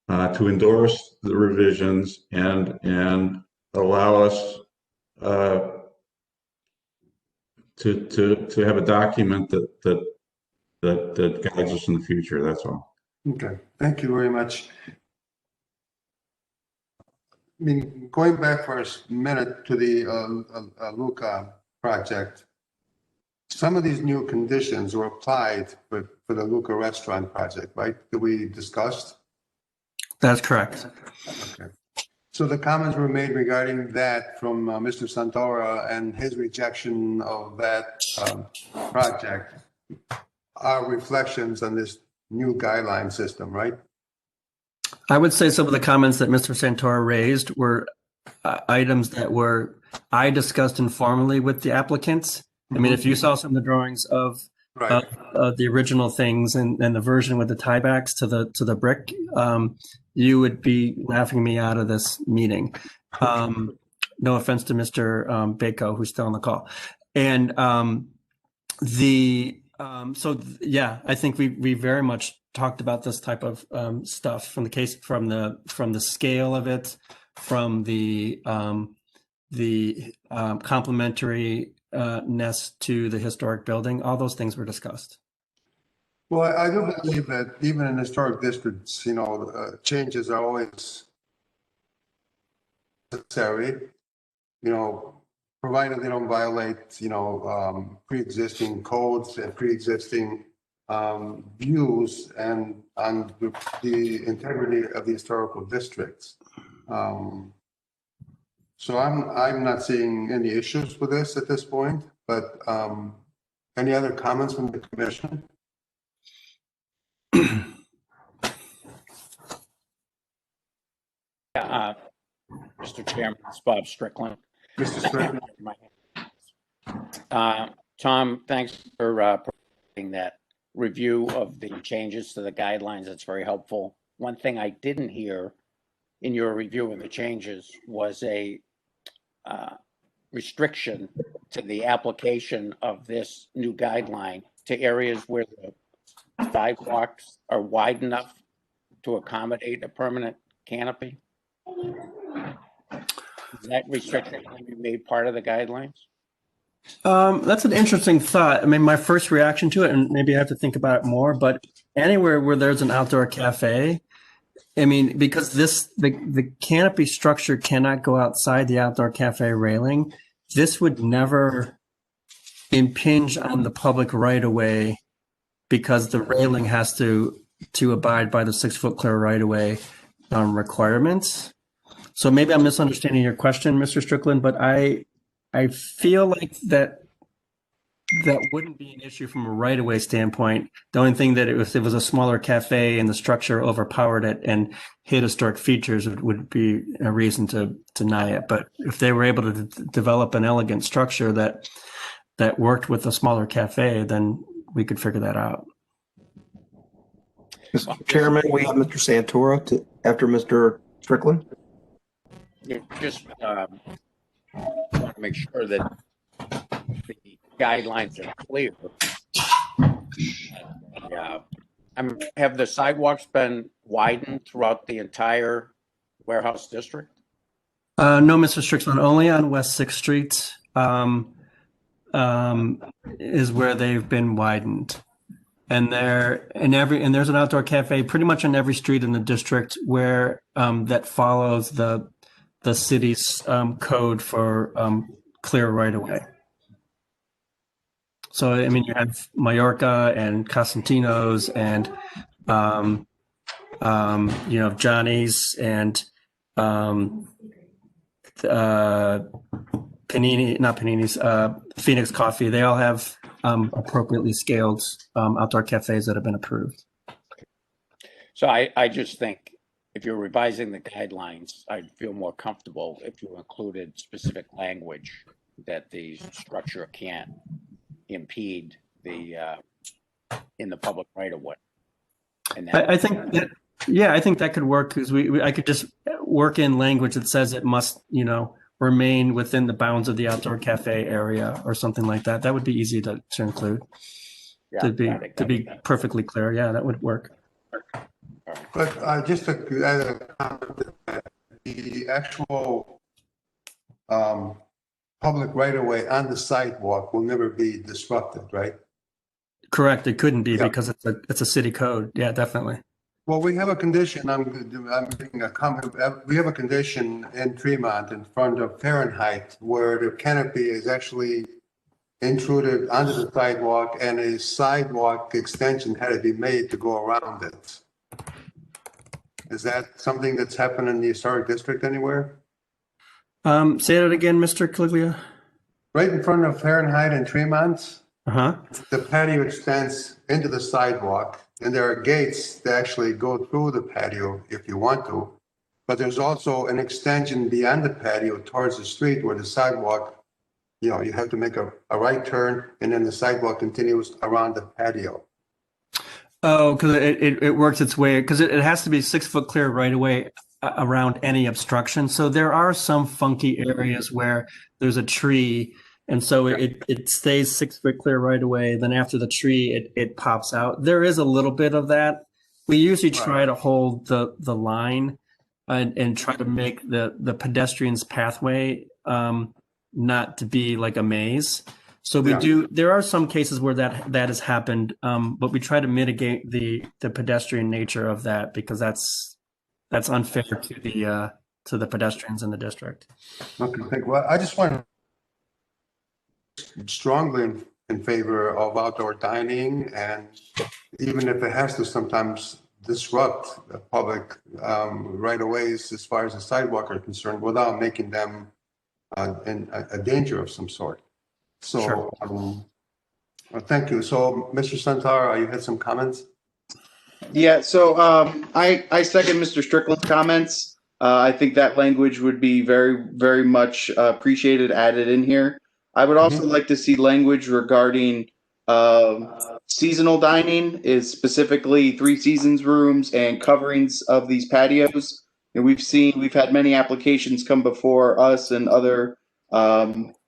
endorse the revisions and allow us to have a document that guides us in the future. That's all. Okay, thank you very much. Going back for a minute to the Luca project, some of these new conditions were applied for the Luca restaurant project, right? That we discussed? That's correct. Okay. So the comments were made regarding that from Mr. Santora and his rejection of that project are reflections on this new guideline system, right? I would say some of the comments that Mr. Santora raised were items that I discussed informally with the applicants. If you saw some of the drawings of Right. the original things and the version with the tiebacks to the brick, you would be laughing me out of this meeting. No offense to Mr. Bako, who's still on the call. And yeah, I think we very much talked about this type of stuff from the scale of it, from the complementariness to the historic building. All those things were discussed. Well, I do believe that even in historic districts, changes are always necessary, provided they don't violate, pre-existing codes and pre-existing views and on the integrity of the historical districts. So I'm not seeing any issues with this at this point, but any other comments from the commission? Mr. Chairman, it's Bob Strickland. Mr. Strickland. Tom, thanks for providing that review of the changes to the guidelines. That's very helpful. One thing I didn't hear in your review of the changes was a restriction to the application of this new guideline to areas where the sidewalks are wide enough to accommodate a permanent canopy. Is that restriction going to be made part of the guidelines? That's an interesting thought. I mean, my first reaction to it, and maybe I have to think about it more, but anywhere where there's an outdoor cafe, I mean, because the canopy structure cannot go outside the outdoor cafe railing, this would never impinge on the public right of way because the railing has to abide by the 6 foot clear right of way requirements. So maybe I'm misunderstanding your question, Mr. Strickland, but I feel like that wouldn't be an issue from a right-of-way standpoint. The only thing that if it was a smaller cafe and the structure overpowered it and hit historic features, it would be a reason to deny it. But if they were able to develop an elegant structure that worked with a smaller cafe, then we could figure that out. Mr. Chairman, we have Mr. Santora after Mr. Strickland. Just want to make sure that the guidelines are clear. Yeah. Have the sidewalks been widened throughout the entire warehouse district? No, Mr. Strickland, only on West 6th Street is where they've been widened. And there's an outdoor cafe pretty much on every street in the district where that follows the city's code for clear right of way. So, I mean, you have Mallorca and Cosentino's and, Johnny's and Phoenix Coffee. They all have appropriately scaled outdoor cafes that have been approved. So I just think if you're revising the guidelines, I'd feel more comfortable if you included specific language that the structure can't impede in the public right of way. I think that could work because I could just work in language that says it must, remain within the bounds of the outdoor cafe area or something like that. That would be easy to include. Yeah, to be perfectly clear. Yeah, that would work. But just to add a comment, the actual public right-of-way on the sidewalk will never be disrupted, right? Correct. It couldn't be because it's a city code. Yeah, definitely. Well, we have a condition. I'm making a comment. We have a condition in Tremont in front of Fahrenheit where the canopy is actually intruded onto the sidewalk and a sidewalk extension had to be made to go around it. Is that something that's happened in the historic district anywhere? Say that again, Mr. Caliglia. Right in front of Fahrenheit and Tremont. The patio extends into the sidewalk, and there are gates that actually go through the patio if you want to. But there's also an extension beyond the patio towards the street where the sidewalk you have to make a right turn and then the sidewalk continues around the patio. Oh, because it works its way, because it has to be 6 foot clear right away around any obstruction. So there are some funky areas where there's a tree, and so it stays 6 foot clear right away. Then after the tree, it pops out. There is a little bit of that. We usually try to hold the line and try to make the pedestrian's pathway not to be like a maze. So we do. There are some cases where that has happened, but we try to mitigate the pedestrian nature of that because that's unfair to the pedestrians in the district. Okay, thank you. Well, I just want strongly in favor of outdoor dining, and even if it has to sometimes disrupt the public right-of-ways as far as the sidewalk are concerned, without making them in a danger of some sort. So, Sure. well, thank you. So, Mr. Santara, you had some comments? Yeah, so I second Mr. Strickland's comments. I think that language would be very, very much appreciated added in here. I would also like to see language regarding seasonal dining, is specifically 3 seasons rooms and coverings of these patios. And we've had many applications come before us and other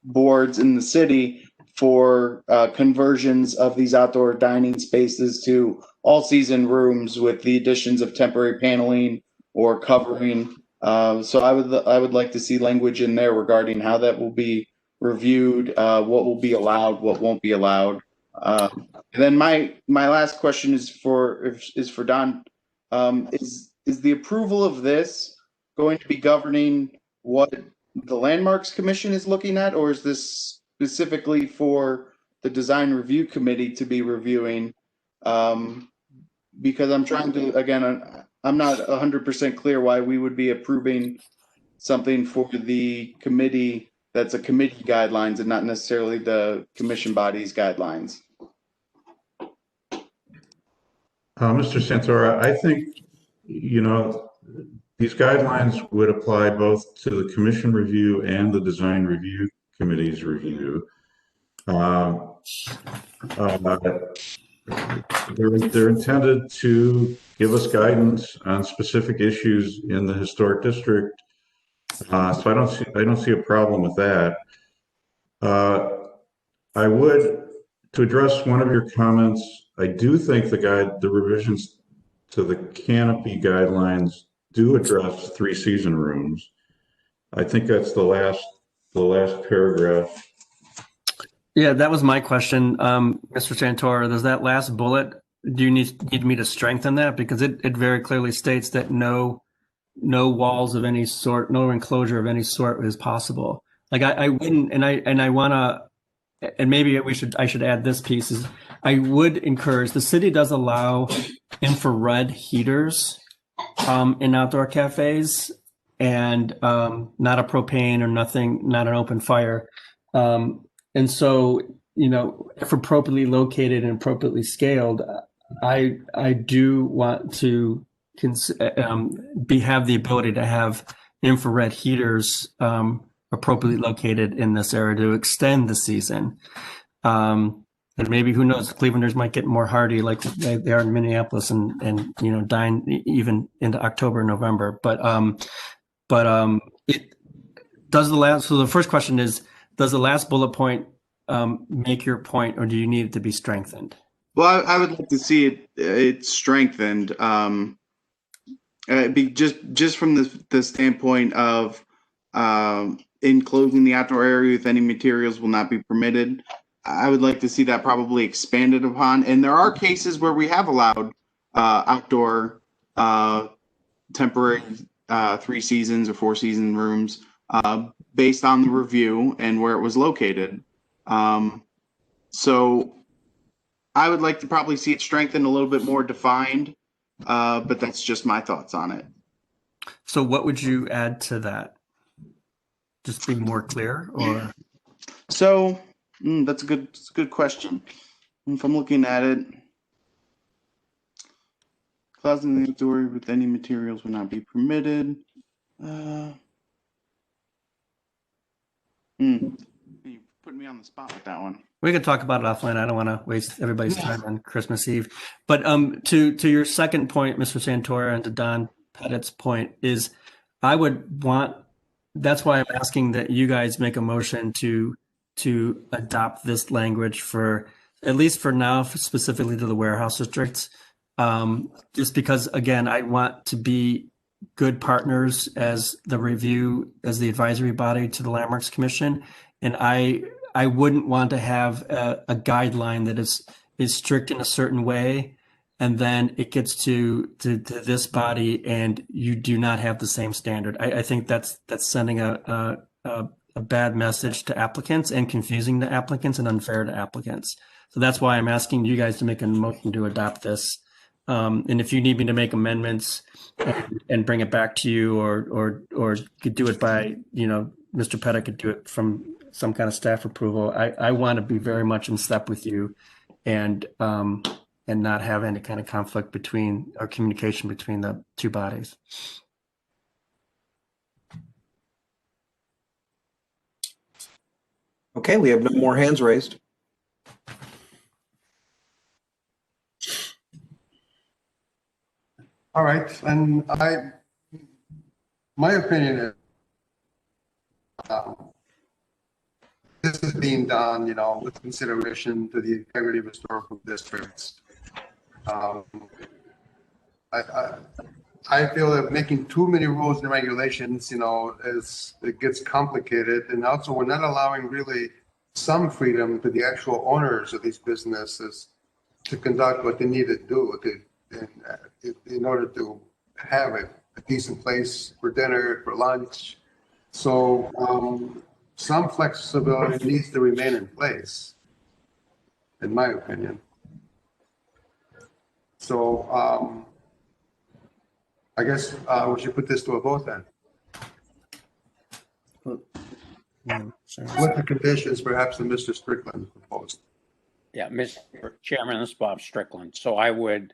boards in the city for conversions of these outdoor dining spaces to all season rooms with the additions of temporary paneling or covering. So I would like to see language in there regarding how that will be reviewed, what will be allowed, what won't be allowed. And then my last question is for Don. Is the approval of this going to be governing what the Landmarks Commission is looking at, or is this specifically for the Design Review Committee to be reviewing? Because I'm trying to, again, I'm not 100% clear why we would be approving something for the committee that's a committee guidelines and not necessarily the commission body's guidelines. Mr. Santora, I think, these guidelines would apply both to the commission review and the design review committee's review. They're intended to give us guidance on specific issues in the historic district. So I don't see a problem with that. I would, to address one of your comments, I do think the revisions to the Canopy guidelines do address 3 season rooms. I think that's the last paragraph. Yeah, that was my question, Mr. Santora. Does that last bullet, do you need me to strengthen that? Because it very clearly states that no walls of any sort, no enclosure of any sort is possible. Like I wouldn't, and I want to, and maybe I should add this piece, is I would encourage, the city does allow infrared heaters in outdoor cafes, and not a propane or nothing, not an open fire. And so, if appropriately located and appropriately scaled, I do want to have the ability to have infrared heaters appropriately located in this area to extend the season. And maybe, who knows, Clevelanders might get more hardy like they are in Minneapolis and dine even into October, November. But it does so the first question is, does the last bullet point make your point, or do you need it to be strengthened? Well, I would like to see it strengthened. Just from the standpoint of enclosing the outdoor area with any materials will not be permitted. I would like to see that probably expanded upon. And there are cases where we have allowed outdoor temporary 3 seasons or 4 season rooms based on the review and where it was located. So I would like to probably see it strengthened, a little bit more defined, but that's just my thoughts on it. So what would you add to that? Just be more clear, or? So that's a good question. If I'm looking at it, closing the door with any materials will not be permitted. You put me on the spot with that one. We could talk about it offline. I don't want to waste everybody's time on Christmas Eve. But to your second point, Mr. Santora, and to Don Pettit's point, is I would want, that's why I'm asking that you guys make a motion to adopt this language for, at least for now, specifically to the warehouse districts. Just because, again, I want to be good partners as the advisory body to the Landmarks Commission. And I wouldn't want to have a guideline that is strict in a certain way, and then it gets to this body and you do not have the same standard. I think that's sending a bad message to applicants and confusing to applicants and unfair to applicants. So that's why I'm asking you guys to make a motion to adopt this. And if you need me to make amendments and bring it back to you, or could do it by, Mr. Pettit could do it from some kind of staff approval. I want to be very much in step with you and not have any kind of conflict between or communication between the two bodies. Okay, we have no more hands raised. All right, and my opinion is this is being done, with consideration to the integrity of historical districts. I feel that making too many rules and regulations, it gets complicated, and also we're not allowing really some freedom to the actual owners of these businesses to conduct what they need to do in order to have a decent place for dinner, for lunch. So some flexibility needs to remain in place, in my opinion. So I guess we should put this to a vote then. With the conditions perhaps that Mr. Strickland proposed. Yeah, Mr. Chairman, this is Bob Strickland. So I would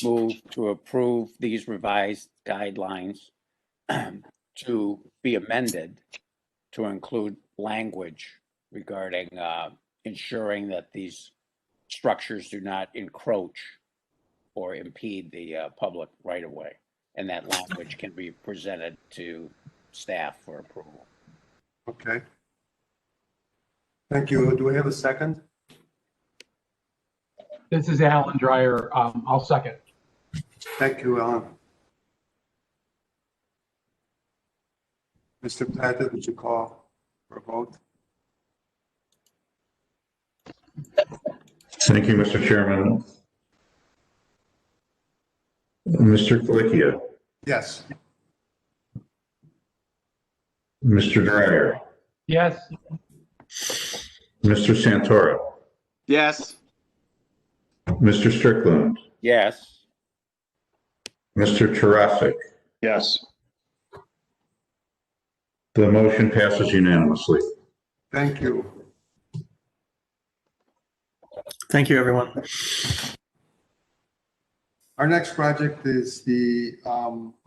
move to approve these revised guidelines to be amended to include language regarding ensuring that these structures do not encroach or impede the public right of way. And that language can be presented to staff for approval. Okay. Thank you. Do we have a second? This is Alan Dreyer. I'll second. Thank you, Alan. Mr. Pettit, would you call for a vote? Thank you, Mr. Chairman. Mr. Colicchio. Yes. Mr. Dreyer. Yes. Mr. Santora. Yes. Mr. Strickland. Yes. Mr. Tarasik. Yes. The motion passes unanimously. Thank you. Thank you, everyone. Our next project is the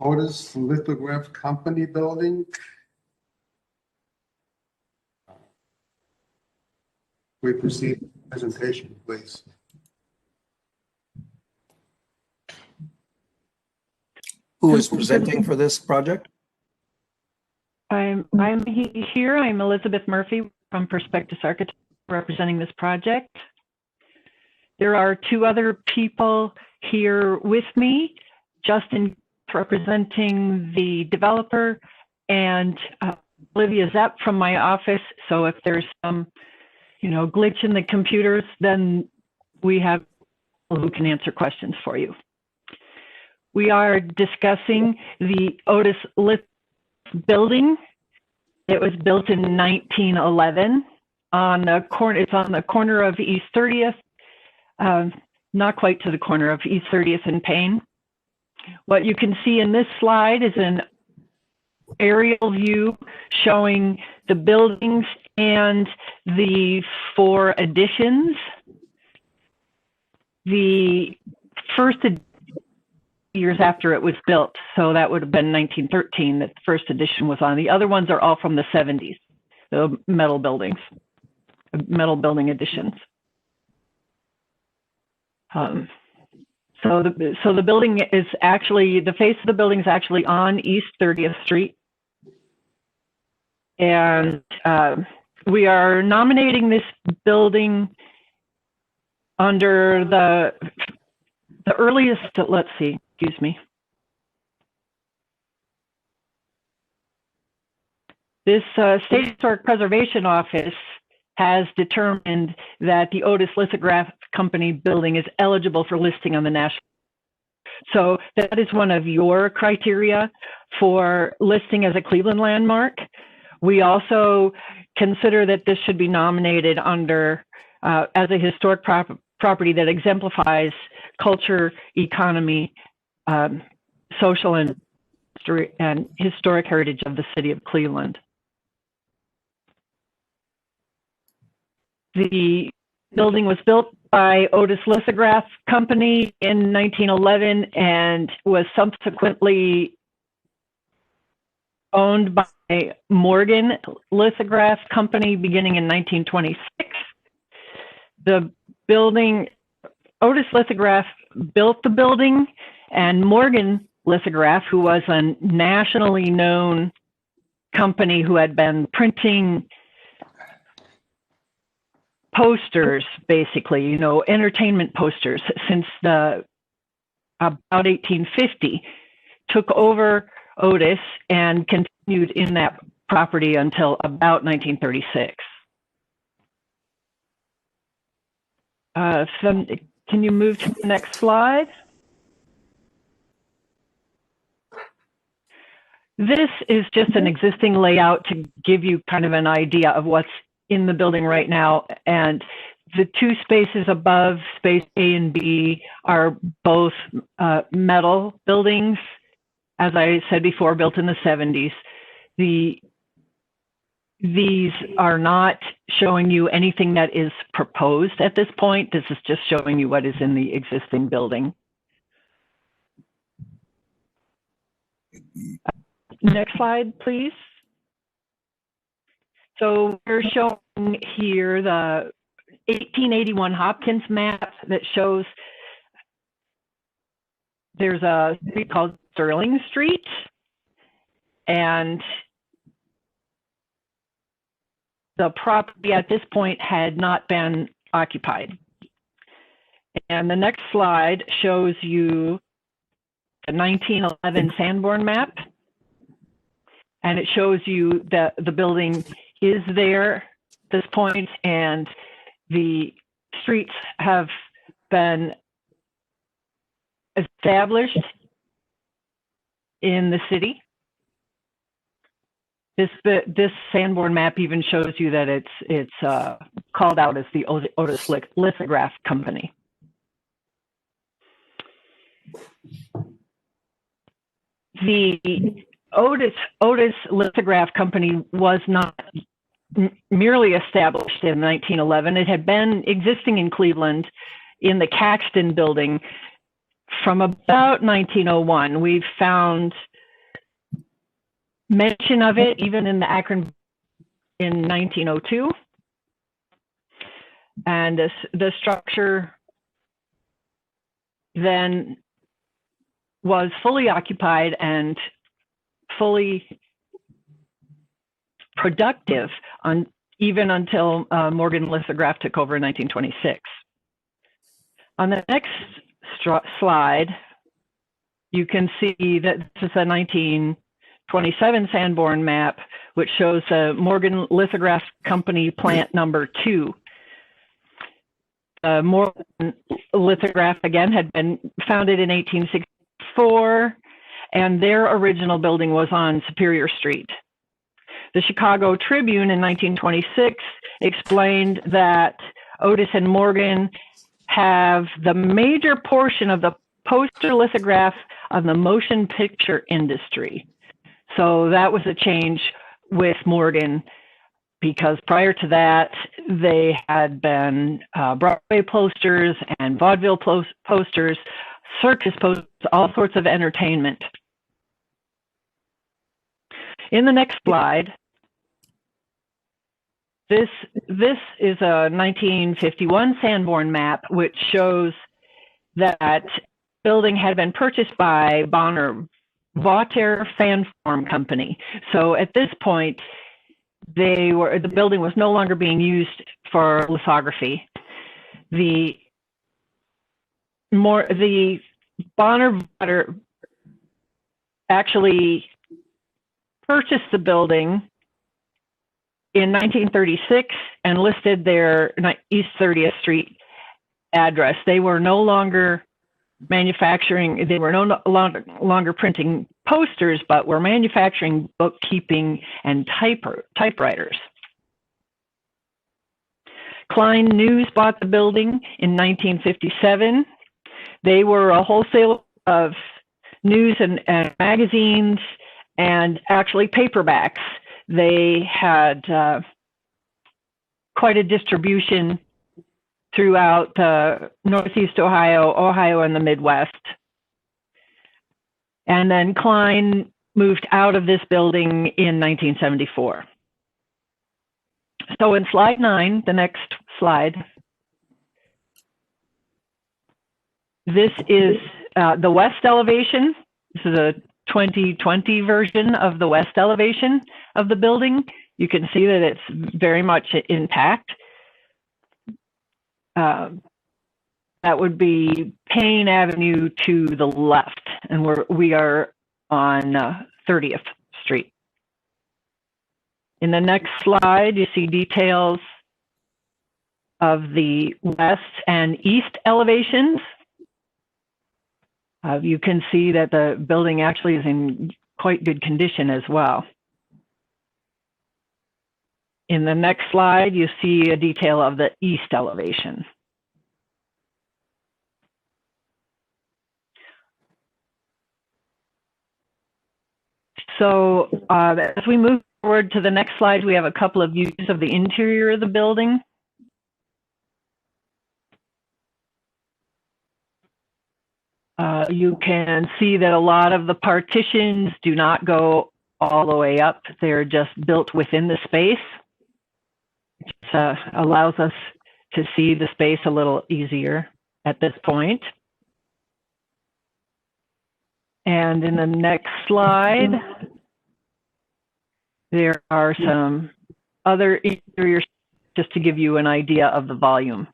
Otis Lithograph Company building. We proceed with the presentation, please. Who is presenting for this project? I'm here. I'm Elizabeth Murphy from Perspectus Architects representing this project. There are two other people here with me, Justin representing the developer and Olivia Zepp from my office. So if there's some, glitch in the computers, then we have people who can answer questions for you. We are discussing the Otis Lith building. It was built in 1911 on the corner. It's on the corner of East 30th, not quite to the corner of East 30th and Payne. What you can see in this slide is an aerial view showing the buildings and the 4 additions. The first years after it was built, so that would have been 1913 that the first edition was on. The other ones are all from the 70s, the metal buildings. metal building additions. So the building is actually, the face of the building is actually on East 30th Street. And we are nominating this building under the earliest, let's see, excuse me. This State Historic Preservation Office has determined that the Otis Lithograph Company building is eligible for listing on the national. So that is one of your criteria for listing as a Cleveland landmark. We also consider that this should be nominated under as a historic property that exemplifies culture, economy, social and historic heritage of the city of Cleveland. The building was built by Otis Lithograph Company in 1911 and was subsequently owned by Morgan Lithograph Company beginning in 1926. The building, Otis Lithograph built the building, and Morgan Lithograph, who was a nationally known company who had been printing posters, basically, you know, entertainment posters since about 1850, took over Otis and continued in that property until about 1936. Can you move to the next slide? This is just an existing layout to give you kind of an idea of what's in the building right now. And the two spaces above, space A and B, are both metal buildings, as I said before, built in the 70s. These are not showing you anything that is proposed at this point. This is just showing you what is in the existing building. Next slide, please. So we're showing here the 1881 Hopkins map that shows there's a street called Sterling Street, and the property at this point had not been occupied. And the next slide shows you the 1911 Sanborn Map, and it shows you that the building is there at this point, and the streets have been established in the city. This Sanborn Map even shows you that it's called out as the Otis Lithograph Company. The Otis Lithograph Company was not merely established in 1911. It had been existing in Cleveland in the Caxton building from about 1901. We've found mention of it even in the Akron in 1902. And the structure then was fully occupied and fully productive even until Morgan Lithograph took over in 1926. On the next slide, you can see that this is a 1927 Sanborn Map, which shows Morgan Lithograph Company plant number 2. Morgan Lithograph, again, had been founded in 1864, and their original building was on Superior Street. The Chicago Tribune in 1926 explained that Otis and Morgan have the major portion of the poster lithograph of the motion picture industry. So that was a change with Morgan, because prior to that, they had been Broadway posters and vaudeville posters, circus posters, all sorts of entertainment. In the next slide, This is a 1951 Sanborn map, which shows that building had been purchased by Bonner Vater Fanform Company. So at this point, the building was no longer being used for lithography. The Bonner Vater actually purchased the building in 1936 and listed their East 30th Street address. They were no longer manufacturing, they were no longer printing posters, but were manufacturing bookkeeping and typewriters. Klein News bought the building in 1957. They were a wholesaler of news and magazines and actually paperbacks. They had quite a distribution throughout Northeast Ohio, and the Midwest. And then Klein moved out of this building in 1974. So in slide 9, the next slide, this is the west elevation. This is a 2020 version of the west elevation of the building. You can see that it's very much intact. That would be Payne Avenue to the left, and we are on 30th Street. In the next slide, you see details of the west and east elevations. You can see that the building actually is in quite good condition as well. In the next slide, you see a detail of the east elevation. So as we move forward to the next slide, we have a couple of views of the interior of the building. You can see that a lot of the partitions do not go all the way up. They're just built within the space. It allows us to see the space a little easier at this point. And in the next slide, there are some other interior just to give you an idea of the volume.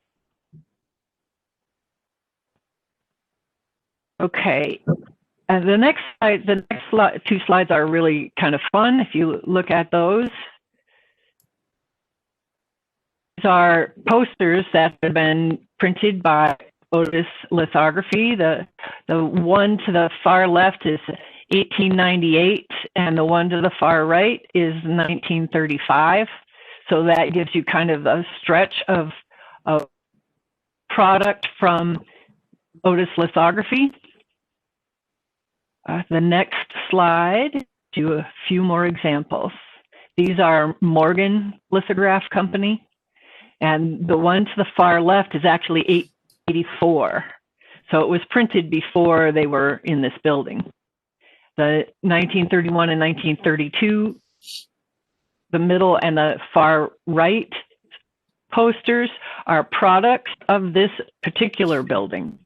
Okay, and the next two slides are really kind of fun if you look at those. These are posters that have been printed by Otis Lithography. The one to the far left is 1898, and the one to the far right is 1935. So that gives you kind of a stretch of product from Otis Lithography. The next slide, do a few more examples. These are Morgan Lithograph Company, and the one to the far left is actually 884. So it was printed before they were in this building. The 1931 and 1932, the middle and the far right posters are products of this particular building.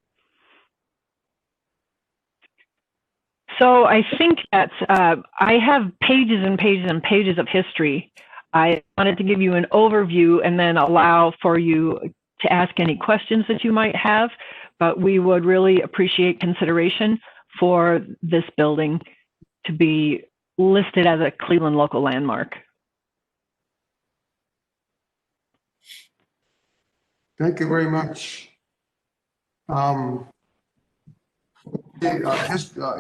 So I think that I have pages and pages and pages of history. I wanted to give you an overview and then allow for you to ask any questions that you might have, but we would really appreciate consideration for this building to be listed as a Cleveland local landmark. Thank you very much.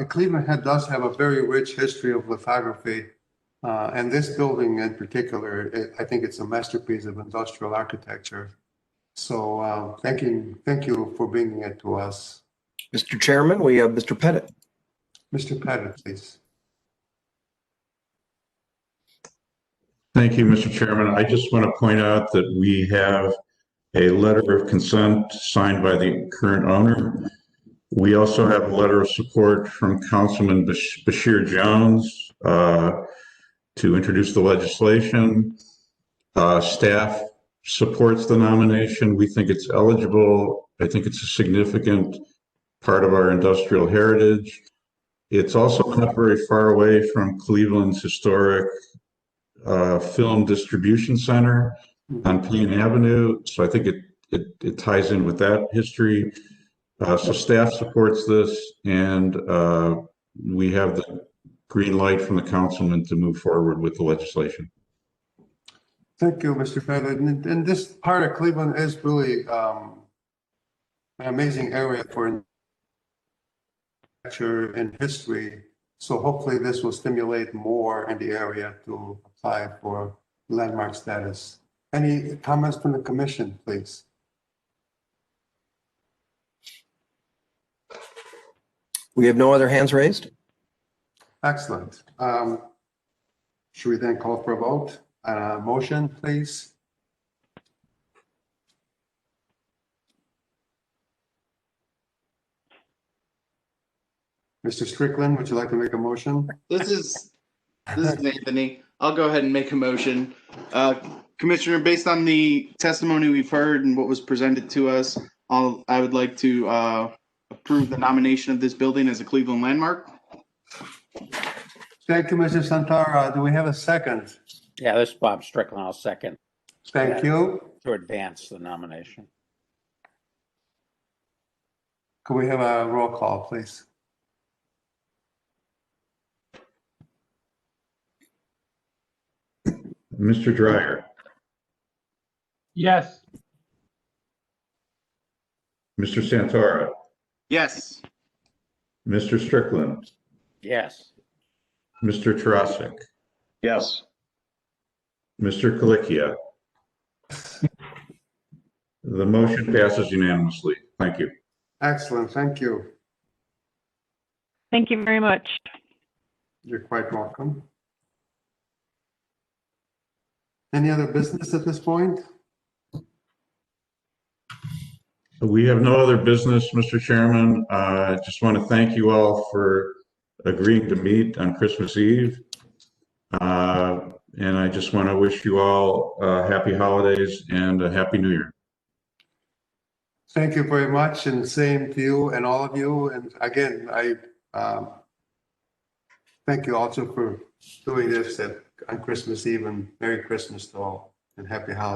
Cleveland does have a very rich history of lithography, and this building in particular, I think it's a masterpiece of industrial architecture. So thank you for bringing it to us. Mr. Chairman, we have Mr. Pettit. Mr. Pettit, please. Thank you, Mr. Chairman. I just want to point out that we have a letter of consent signed by the current owner. We also have a letter of support from Councilman Bashir Jones to introduce the legislation. Staff supports the nomination. We think it's eligible. I think it's a significant part of our industrial heritage. It's also not very far away from Cleveland's historic film distribution center on Payne Avenue. So I think it ties in with that history. So staff supports this, and we have the green light from the councilman to move forward with the legislation. Thank you, Mr. Feather. And this part of Cleveland is really an amazing area for architecture and history. So hopefully this will stimulate more in the area to apply for landmark status. Any comments from the commission, please? We have no other hands raised? Excellent. Should we then call for a vote? Motion, please. Mr. Strickland, would you like to make a motion? This is Anthony. I'll go ahead and make a motion. Commissioner, based on the testimony we've heard and what was presented to us, I would like to approve the nomination of this building as a Cleveland landmark. Thank you, Mr. Santara. Do we have a second? Yeah, this is Bob Strickland. I'll second Thank you. to advance the nomination. Could we have a roll call, please? Mr. Dreyer, Yes. Mr. Santora, Yes. Mr. Strickland, Yes. Mr. Tarasik, Yes. Mr. Kalikia. The motion passes unanimously. Thank you. Excellent, thank you. Thank you very much. You're quite welcome. Any other business at this point? We have no other business, Mr. Chairman. I just want to thank you all for agreeing to meet on Christmas Eve. And I just want to wish you all happy holidays and a happy new year. Thank you very much, and same to you and all of you. And again, I thank you also for doing this on Christmas Eve, and Merry Christmas to all and happy holidays.